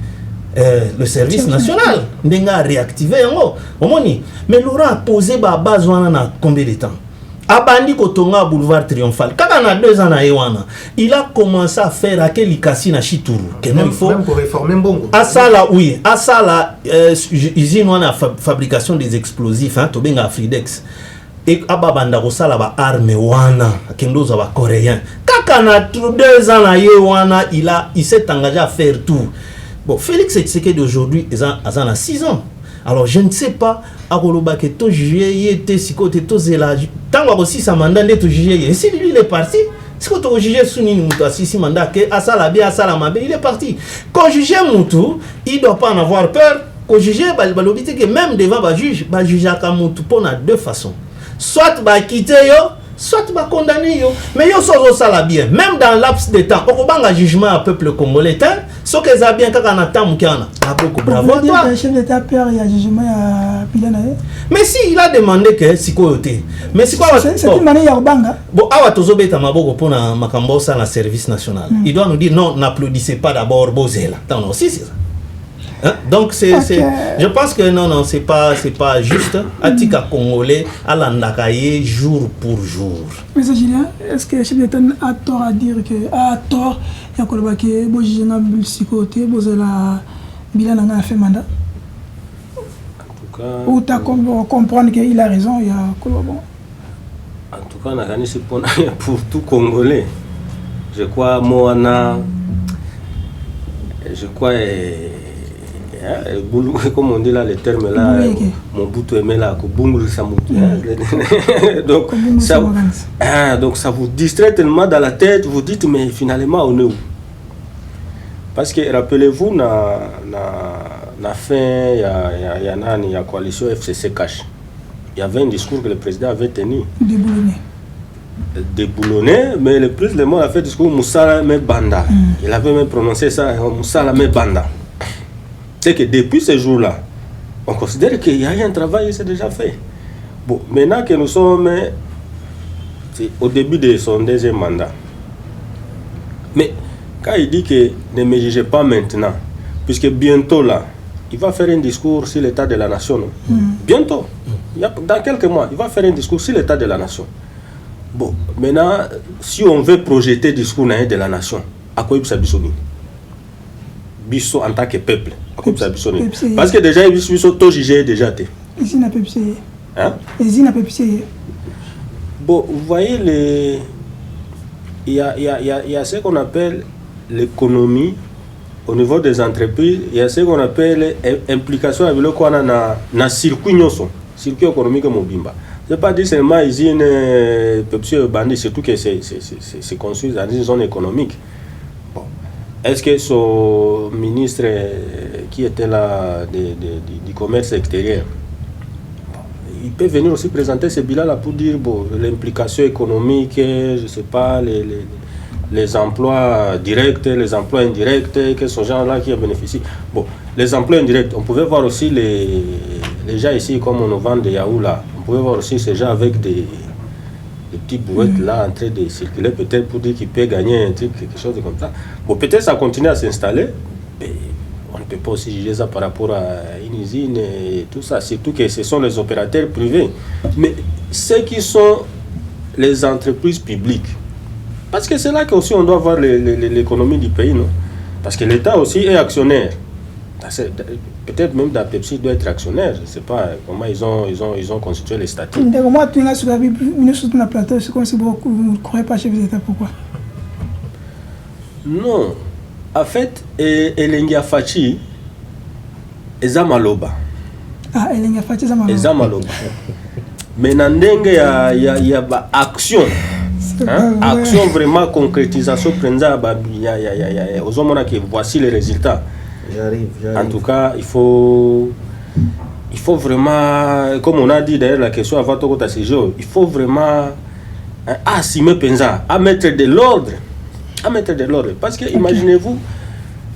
le service national. Il a réactivé. Mais Laurent a posé la base à combien de temps? Abandi Kotonga boulevard Triomphal. Quand on a 2 ans à Ewana, il a commencé à faire à Kelikasi na Chituru. Même pour réformer Mbongo. À ça là, oui. À ça là, usine on a fabrication des explosifs, hein, Tobenga Fridex. Et Ababanda Rosala ba arme wana, Kendo za ba coréen. Quand on a 2 ans à Ewana, il s'est engagé à faire tout. Bon, Félix Tshisekedi d'aujourd'hui, il a 6 ans. Alors je ne sais pas à Koloba que tout juillet était si côté tout zéla tant aussi ça mandat de juillet et si lui il est parti si côté juillet souni mutu si mandat que asala bien asala mabe il est parti quand juger mutu il doit pas en avoir peur quand juger balobité que même devant ba juge à mutu pour na 2 façons soit ba quitter yo soit ba condamner yo mais yo so ça bien même dans laps de temps on banga jugement à peuple congolais ce que ça bien quand on attend mukana beaucoup bravo toi le chef d'état peur il y a jugement à Pilana. Mais si il a demandé que si côté mais c'est quoi c'est une manière banga bon awa tozobeta maboko pona makambo ça na service national il doit nous dire non n'applaudissez pas d'abord Bozela tant aussi c'est ça Hein? Donc je pense que non, c'est pas juste. Atika Congolais à l'andakaye jour pour jour. Mais Julien, est-ce que le chef d'État a tort à dire que a tort il y a quoi que bon j'ai un psychoté la bilan n'a fait mandat. En tout cas. Ou t'as comprendre qu'il a raison il y a quoi bon. En tout cas, pour tout Congolais, je crois Moana, je crois comme on dit là les termes là, mon bout aimé là, donc ça vous distrait tellement dans la tête, vous dites mais finalement on est où? Parce que rappelez-vous na fin il y a coalition FCC Cash. Il y avait un discours que le président avait tenu. Déboulonné, mais le monde a fait discours Moussala me banda. Il avait même prononcé ça, Moussala me banda. C'est que depuis ce jour-là, on considère qu'il y a un travail qui s'est déjà fait. Bon, maintenant que nous sommes au début de son deuxième mandat. Mais quand il dit que ne me jugez pas maintenant, puisque bientôt là, il va faire un discours sur l'état de la nation. Bientôt, dans quelques mois, il va faire un discours sur l'état de la nation. Bon, maintenant, si on veut projeter le discours de la nation, à quoi il s'habille Bisso en tant que peuple, à quoi il s'habille? Parce que déjà, il sont tout jugé déjà. Ici, n'a pas pu. Hein? Ici, n'a pas pu. Bon, vous voyez, il y a ce qu'on appelle l'économie. Au niveau des entreprises, il y a ce qu'on appelle implication avec le circuit économique mobimba. Je ne vais pas dire seulement ici une Pepsi bandit, surtout que c'est construit dans une zone économique. Bon. Est-ce que ce ministre qui était là du commerce extérieur, il peut venir aussi présenter ce bilan-là pour dire bon, l'implication économique, je ne sais pas, les emplois directs, les emplois indirects, que ce genre-là qui en bénéficient. Bon, les emplois indirects, on pouvait voir aussi les gens ici, comme on nous vend des Yahoo là, on pouvait voir aussi ces gens avec des petits brouettes là en train de circuler, peut-être pour dire qu'ils peuvent gagner un truc, quelque chose comme ça. Bon, peut-être ça continue à s'installer, mais on ne peut pas aussi juger ça par rapport à une usine et tout ça, surtout que ce sont les opérateurs privés. Mais ceux qui sont les entreprises publiques, parce que c'est là qu'aussi on doit voir l'économie du pays, non? Parce que l'État aussi est actionnaire. Peut-être même la Pepsi doit être actionnaire. Je ne sais pas comment ils ont constitué les statuts. Moi, tu as sur la plateau, c'est comme si vous ne croyez pas chez l'État. Pourquoi? Non. En fait, Elengia Fachi est Zamaloba. Ah, Elengia Fachi est Zamaloba. Mais il y a action. Hein? Action vraiment concrétisation aux hommes qui voici les résultats. J'arrive. En tout cas, il faut vraiment, comme on a dit d'ailleurs la question avant tout à ce jour, il faut vraiment assumer penza, à mettre de l'ordre, parce que imaginez-vous,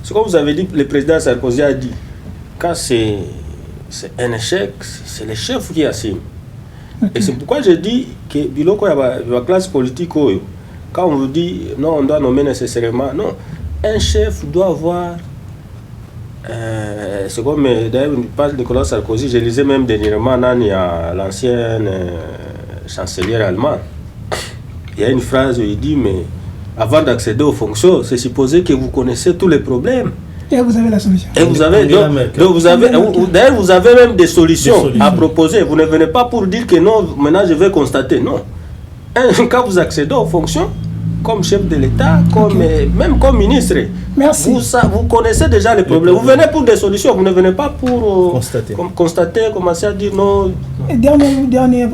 ce que vous avez dit, le président Sarkozy a dit, quand c'est un échec, c'est le chef qui assume. Et c'est pourquoi je dis que la classe politique, quand on vous dit non, on doit nommer nécessairement, non, un chef doit avoir, c'est comme d'ailleurs on parle de Nicolas Sarkozy, je lisais même dernièrement l'ancienne chancelière allemande. Il y a une phrase où il dit, mais avant d'accéder aux fonctions, c'est supposé que vous connaissez tous les problèmes. Et vous avez la solution. Et vous avez, d'ailleurs, vous avez même des solutions à proposer. Vous ne venez pas pour dire que non, maintenant je vais constater. Non. Quand vous accédez aux fonctions, comme chef de l'État, même comme ministre, vous connaissez déjà les problèmes. Vous venez pour des solutions, vous ne venez pas pour constater, commencer à dire non. Et dernier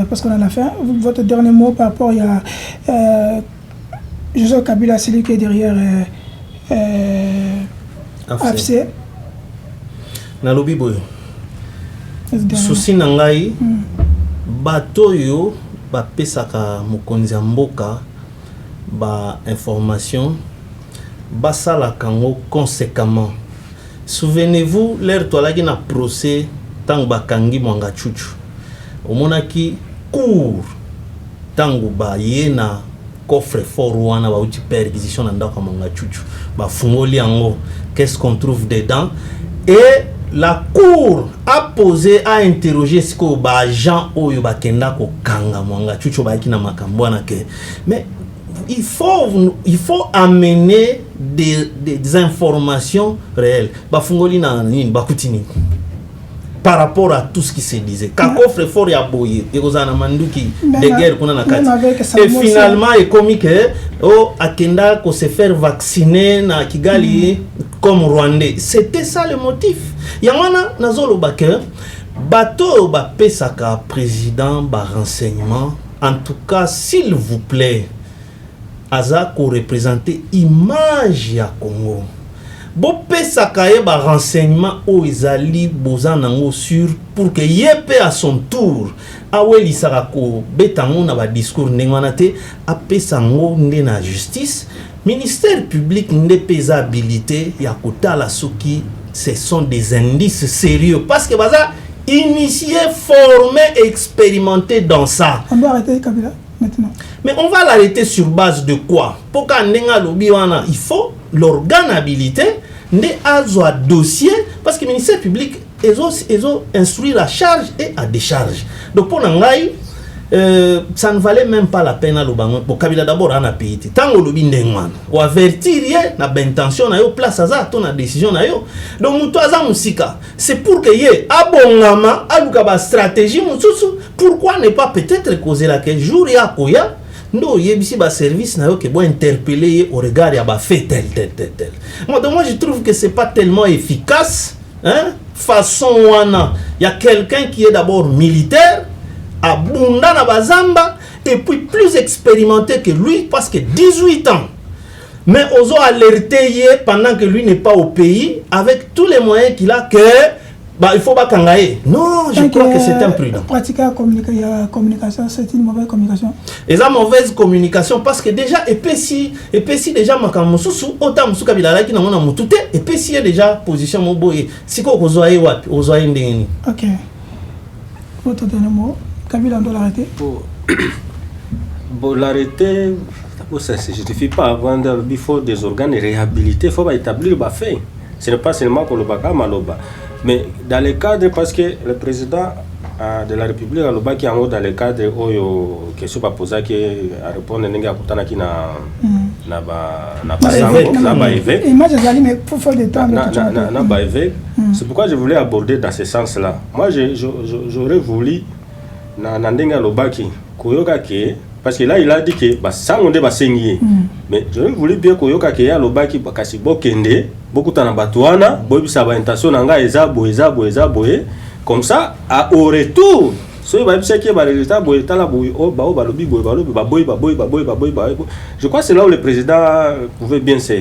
parce qu'on a la fin, votre dernier mot par rapport à Joseph Kabila, celui qui est derrière AFC. Nalobi boyo. Souci nangai bato yo ba pesaka mokonzi mboka ba information basala kango conséquemment. Souvenez-vous l'air toalaki na procès tango bakangi mwanga chuchu. Omonaki cour tango ba yena coffre fort wana ba uti perquisition na ndako mwanga chuchu. Ba fungoli yango, qu'est-ce qu'on trouve dedans? et la cour a posé, a interrogé ce que Jean Oyo Bakenda ko kanga mwanga chucho ba na makambo na ke. Mais il faut amener des informations réelles. Bafungoli na nini bakutini par rapport à tout ce qui se disait. Kakofre fort ya boye ekozana manduki de guerre kuna na kati. Et finalement et comme que akenda ko se faire vacciner na Kigali comme Rwandais. C'était ça le motif. Yamana nazolo baker bateau ba pesaka président ba renseignement. En tout cas, s'il vous plaît, aza ko représenter image ya Congo. Bo pesaka ye ba renseignement o ezali bozanango sur pour que yepe à son tour aweli sarako betango na ba discours ndengwana te apesango nde na justice. Ministère public nde pesabilité ya kotala soki ce sont des indices sérieux parce que baza initié, formé, expérimenté dans ça. On doit arrêter Kabila maintenant. Mais on va l'arrêter sur base de quoi? Pour qu'un lobby il faut l'organabilité ne azwa dossier parce que le ministère public ils ont instruit la charge et à décharge. Donc pour Nangai ça ne valait même pas la peine à l'Obango. Pour Kabila d'abord en a payé. Tant que l'obin d'engman, ou avertir na bentention na yo place à ton décision na yo. Donc mutoaza musika, c'est pour que yé abongama alukaba stratégie mususu. Pourquoi ne pas peut-être causer la que jour ya koya ndo yebisi ba service na yo que bon interpeller au regard ya ba fait tel. Moi je trouve que c'est pas tellement efficace, hein? Façon wana, il y a quelqu'un qui est d'abord militaire Abunda na bazamba et puis plus expérimenté que lui parce que 18 ans. Mais oso alerté pendant que lui n'est pas au pays avec tous les moyens qu'il a que il faut pas kangaye. Non, je crois que c'est imprudent. Pratiquer la communication, c'est une mauvaise communication. Et ça mauvaise communication parce que déjà epesi déjà makamususu autant musuka bilala ki na mona mutute epesi déjà position moboye. Siko kozoaye wapi? Ozoaye ndeni. OK. Votre dernier mot. Kabila doit l'arrêter. Pour l'arrêter, ça ne se justifie pas. Avant il faut des organes réhabilités, il faut établir le fait. Ce n'est pas seulement pour le Baka Maloba. Mais dans le cadre, parce que le président de la République, qui est en haut dans le cadre où il y a question posée qui a répondu à Kutana qui n'a pas éveillé. C'est pourquoi je voulais aborder dans ce sens-là. Moi, j'aurais voulu Nandenga Lobaki, Koyoka Ke, parce que là il a dit que ça on débat saigner. Mais j'aurais voulu bien Koyoka Ke ya Lobaki bakasi bokende, beaucoup tana batwana, bobi sa ba intention nanga eza boye, comme ça au retour, so ba bisa ke ba résultat boye tala boye o ba lobi boye je crois que c'est là où le président pouvait bien se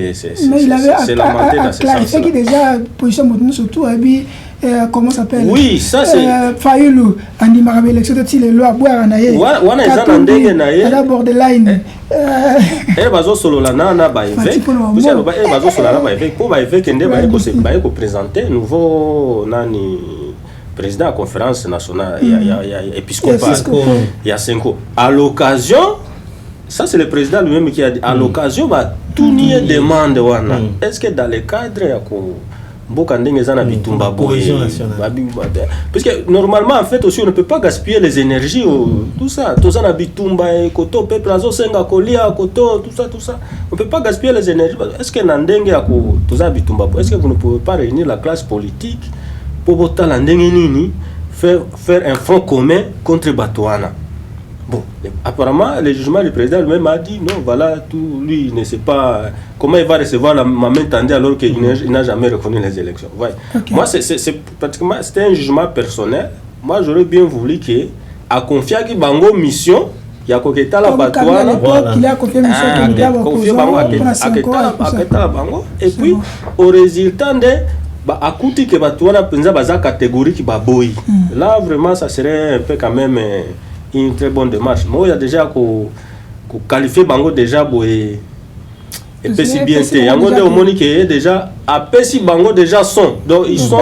lamenter dans ce sens. Il déjà position Moutnou surtout comment ça s'appelle? Oui, ça c'est Fayoulou, Andima l'élection de les lois boire na ye. Wana ezana ndenge na ye. À borderline. Bazo solo la na ba évêque. Parce que bazo solo la ba évêque pour ba évêque ndé ba ko présenter nouveau nani président de la conférence nationale épiscopale. Il y a 5 ans. À l'occasion, ça c'est le président lui-même qui a dit à l'occasion va tout nier demande wana. Est-ce que dans le cadre ya ko parce que normalement en fait aussi on ne peut pas gaspiller les énergies tout ça tout ça na bitumba koto peuple azo senga kolia koto tout ça on peut pas gaspiller les énergies. Est-ce que nandenge ya ko toza bitumba est-ce que vous ne pouvez pas réunir la classe politique pour voter la ndenge nini faire un front commun contre Batouana? Bon, apparemment, le jugement du président lui-même a dit non, voilà, tout, lui, il ne sait pas comment il va recevoir la main tendue alors qu'il n'a jamais reconnu les élections. Ouais. Okay. Moi, c'est pratiquement, c'était un jugement personnel. Moi, j'aurais bien voulu qu'il a confié à Bango mission, il y a Koketa la Batouana. Il a confié mission à Bango. Et puis, au résultat de à côté que Batouana pensa baza catégorie qui baboy. Là, vraiment, ça serait un peu quand même une très bonne démarche. Moi, il y a déjà qualifié Bango déjà boy et Pessi bien té. Yango de Monique est déjà à Pessi Bango déjà sont. Donc ils sont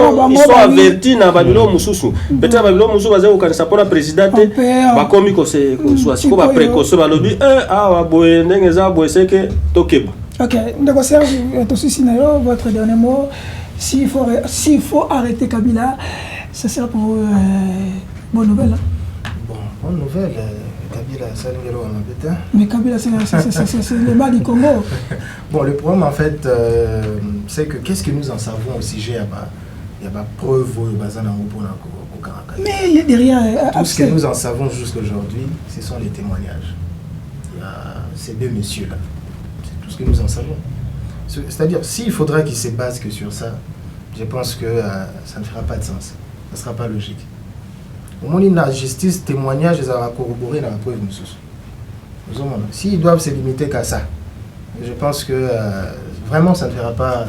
avertis na Babylone Mususu. Peut-être Babylone Mususu va au ça pour la présidente va comme que c'est soit si va précoce va lobby ah boy ndengeza boy c'est que tokeba. OK, donc Serge, votre dernier mot. S'il faut arrêter Kabila, ça sera pour bonne nouvelle. Bon, bonne nouvelle. Kabila, ça nous mais Kabila, c'est le mal du Congo. Bon, le problème en fait, c'est que qu'est-ce que nous en savons au sujet? Il y a pas preuve mais il y a derrière. Tout ce que nous en savons jusqu'aujourd'hui, ce sont les témoignages. Il y a ces deux messieurs-là. C'est tout ce que nous en savons. C'est-à-dire, s'il faudra qu'ils se basent que sur ça, je pense que ça ne fera pas de sens. Ça ne sera pas logique. Au moins, la justice, témoignage, ils ont corroboré dans la preuve. S'ils doivent se limiter qu'à ça, je pense que vraiment, ça ne fera pas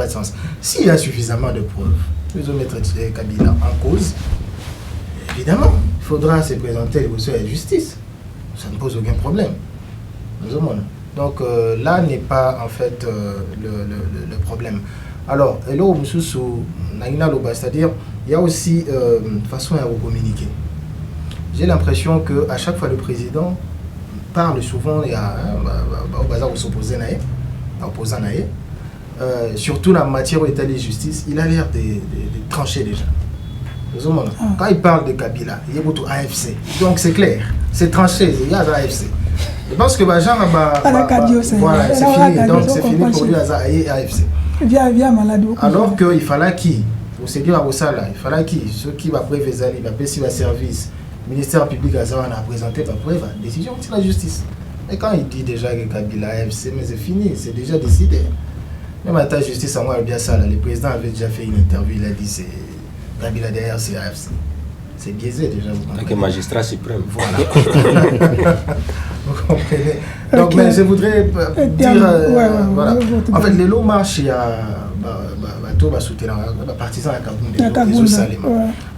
de sens. S'il y a suffisamment de preuves, nous allons mettre Kabila en cause. Évidemment, il faudra se présenter à la justice. Ça ne pose aucun problème. Donc là n'est pas en fait le problème. Alors, c'est-à-dire, il y a aussi façon à communiquer. J'ai l'impression qu'à chaque fois le président parle souvent aux opposants, surtout dans la matière d'état de justice, il a l'air de trancher déjà. Quand il parle de Kabila, il y a beaucoup AFC. Donc c'est clair, c'est tranché, il y a AFC. Je pense que voilà, c'est fini. Donc c'est fini pour lui à AFC. Alors qu'il fallait qui, pour se dire à ça là, il fallait qui, ceux qui va prévoir il va payer le service, le ministère public a présenté par preuve, décision c'est la justice. Et quand il dit déjà que Kabila AFC, mais c'est fini, c'est déjà décidé. Même à la justice, à moi, bien ça, là, le président avait déjà fait une interview, il a dit c'est Kabila derrière, c'est AFC. C'est biaisé déjà. Vous comprenez. Que magistrat suprême. Voilà. Vous comprenez. Donc, okay. Mais je voudrais dire, voilà. En fait, les lots marchent, il y a soutenir les partisans à Kabounda.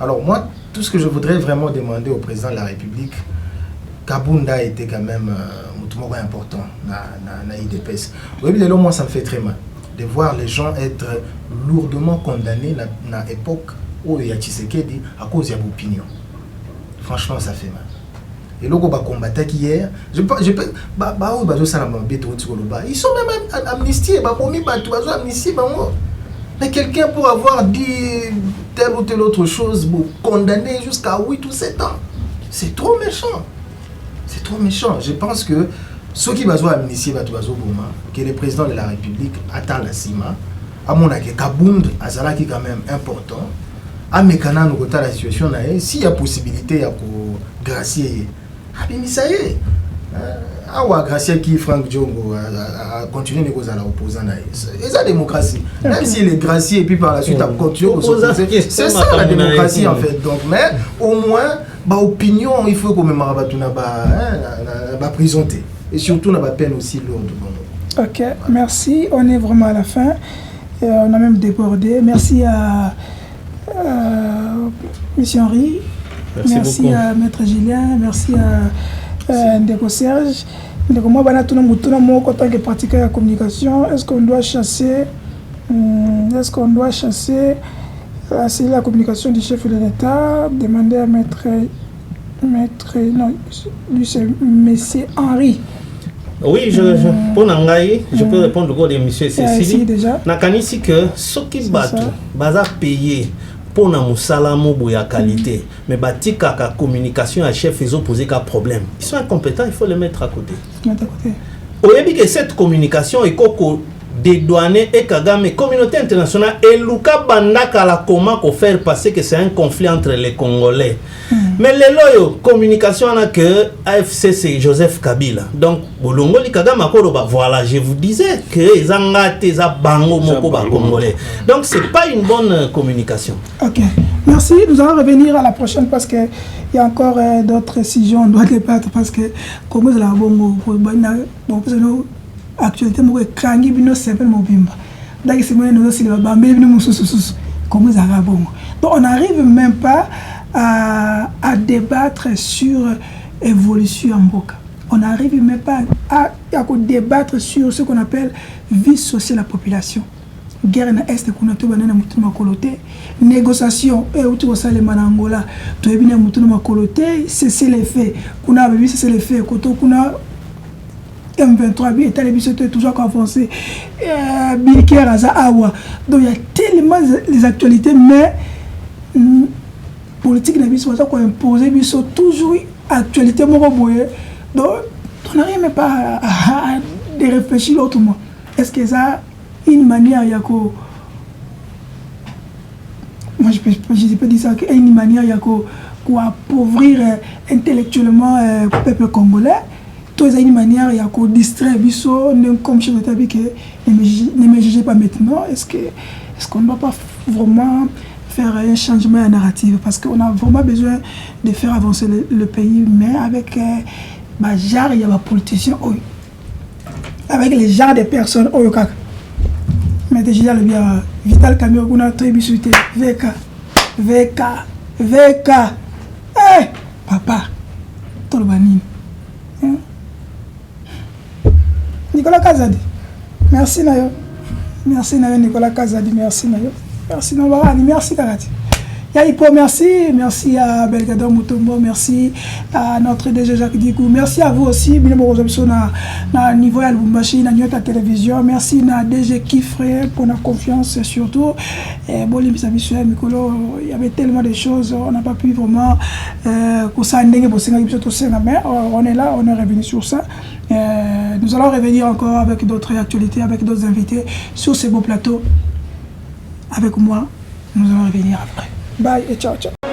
Alors moi, tout ce que je voudrais vraiment demander au président de la République, Kabounda était quand même un important dans l'IDPS. Oui, les lots, moi, ça me fait très mal de voir les gens être lourdement condamnés dans l'époque où il y a Tshisekedi à cause de l'opinion. Franchement, ça fait mal. Et là, on va combattre hier. Ils sont même amnistiés. Mais quelqu'un pour avoir dit telle ou telle autre chose, condamné jusqu'à 8 ou 7 ans. C'est trop méchant. C'est trop méchant. Je pense que ceux qui vont amnistier, que le président de la République attend la CIMA, à mon avis, Kabound, Azala qui est quand même important. À Mekana, nous avons la situation, s'il y a possibilité de gracier, mais ça y est. Gracier qui Franck Diongo a continué à négocier à l'opposant. C'est la démocratie. Même s'il est gracié et puis par la suite a continué à s'opposer. C'est ça la démocratie en fait. Donc, mais au moins, opinion, il faut qu'on me présenter. Et surtout, on a peine aussi lourde. Ok, merci. On est vraiment à la fin. On a même débordé. Merci à M. Henri. Merci à Maître Julien. Merci à Ndeko Serge. Ndeko moi, en tant que pratiquant la communication, est-ce qu'on doit chasser la communication du chef de l'État, demander à Maître non, lui c'est M. Henri. Oui, pour Nangaï, je peux répondre au de M. Cécile. Nakanisi que ce qui va payer pour na musalamu boya qualité, mais batika ka communication à chef ils ont posé qu'un problème. Ils sont incompétents, il faut les mettre à côté. Oyebi que cette communication est koko dédouané et Kagame communauté internationale et Luka Bandaka la comment qu'on faire passer que c'est un conflit entre les Congolais. Mais les loyaux communication a que AFC c'est Joseph Kabila. Donc Bolongo li Kagame akoroba voilà, je vous disais que ils engagé za bango moko ba Congolais. Donc c'est pas une bonne communication. OK. Merci, nous allons revenir à la prochaine parce que il y a encore d'autres sujets on doit débattre parce que comme la bongo actualité mo kangi bino sepel mobimba donc c'est moi nous aussi le bambé bino musususu comme ça va bon donc on n'arrive même pas à débattre sur évolution en Mboka. On n'arrive même pas à débattre sur ce qu'on appelle vie sociale de la population. Guerre na est qu'on a tout banana mutuma koloté négociation et où tu vois ça les manangola tu es bien mutuma koloté c'est les faits qu'on a vu c'est les faits qu'on a M23 bi est toujours avancé Bilker Aza Awa. Donc il y a tellement les actualités, mais politique n'a pas imposé, mais sont toujours actualité donc on n'arrive même pas à réfléchir autrement. Est-ce que ça une manière moi je peux dire ça que une manière pour appauvrir intellectuellement le peuple congolais, tout est une manière pour distraire comme je l'ai dit que ne me jugez pas maintenant. Est-ce qu'on ne doit pas vraiment faire un changement narratif parce qu'on a vraiment besoin de faire avancer le pays, mais avec genre il y a des politiciens avec les genres de personnes mais déjà le bien Vital Kamerhe on a très bien suité VK hey papa Tolbanine Nicolas Kazadi merci Nayo Nicolas Kazadi merci Nayo merci Karati Yaipo, merci à Belgador Mutombo, merci à notre DG Jacques Digou, merci à vous aussi, bien na niveau à Lubumbashi, na notre télévision, merci à DG Kifre pour la confiance et surtout, il y avait tellement de choses, on n'a pas pu vraiment mais on est là, on est revenu sur ça. Nous allons revenir encore avec d'autres actualités, avec d'autres invités sur ce beau plateau. Avec moi, nous allons revenir après. Bye et ciao, ciao.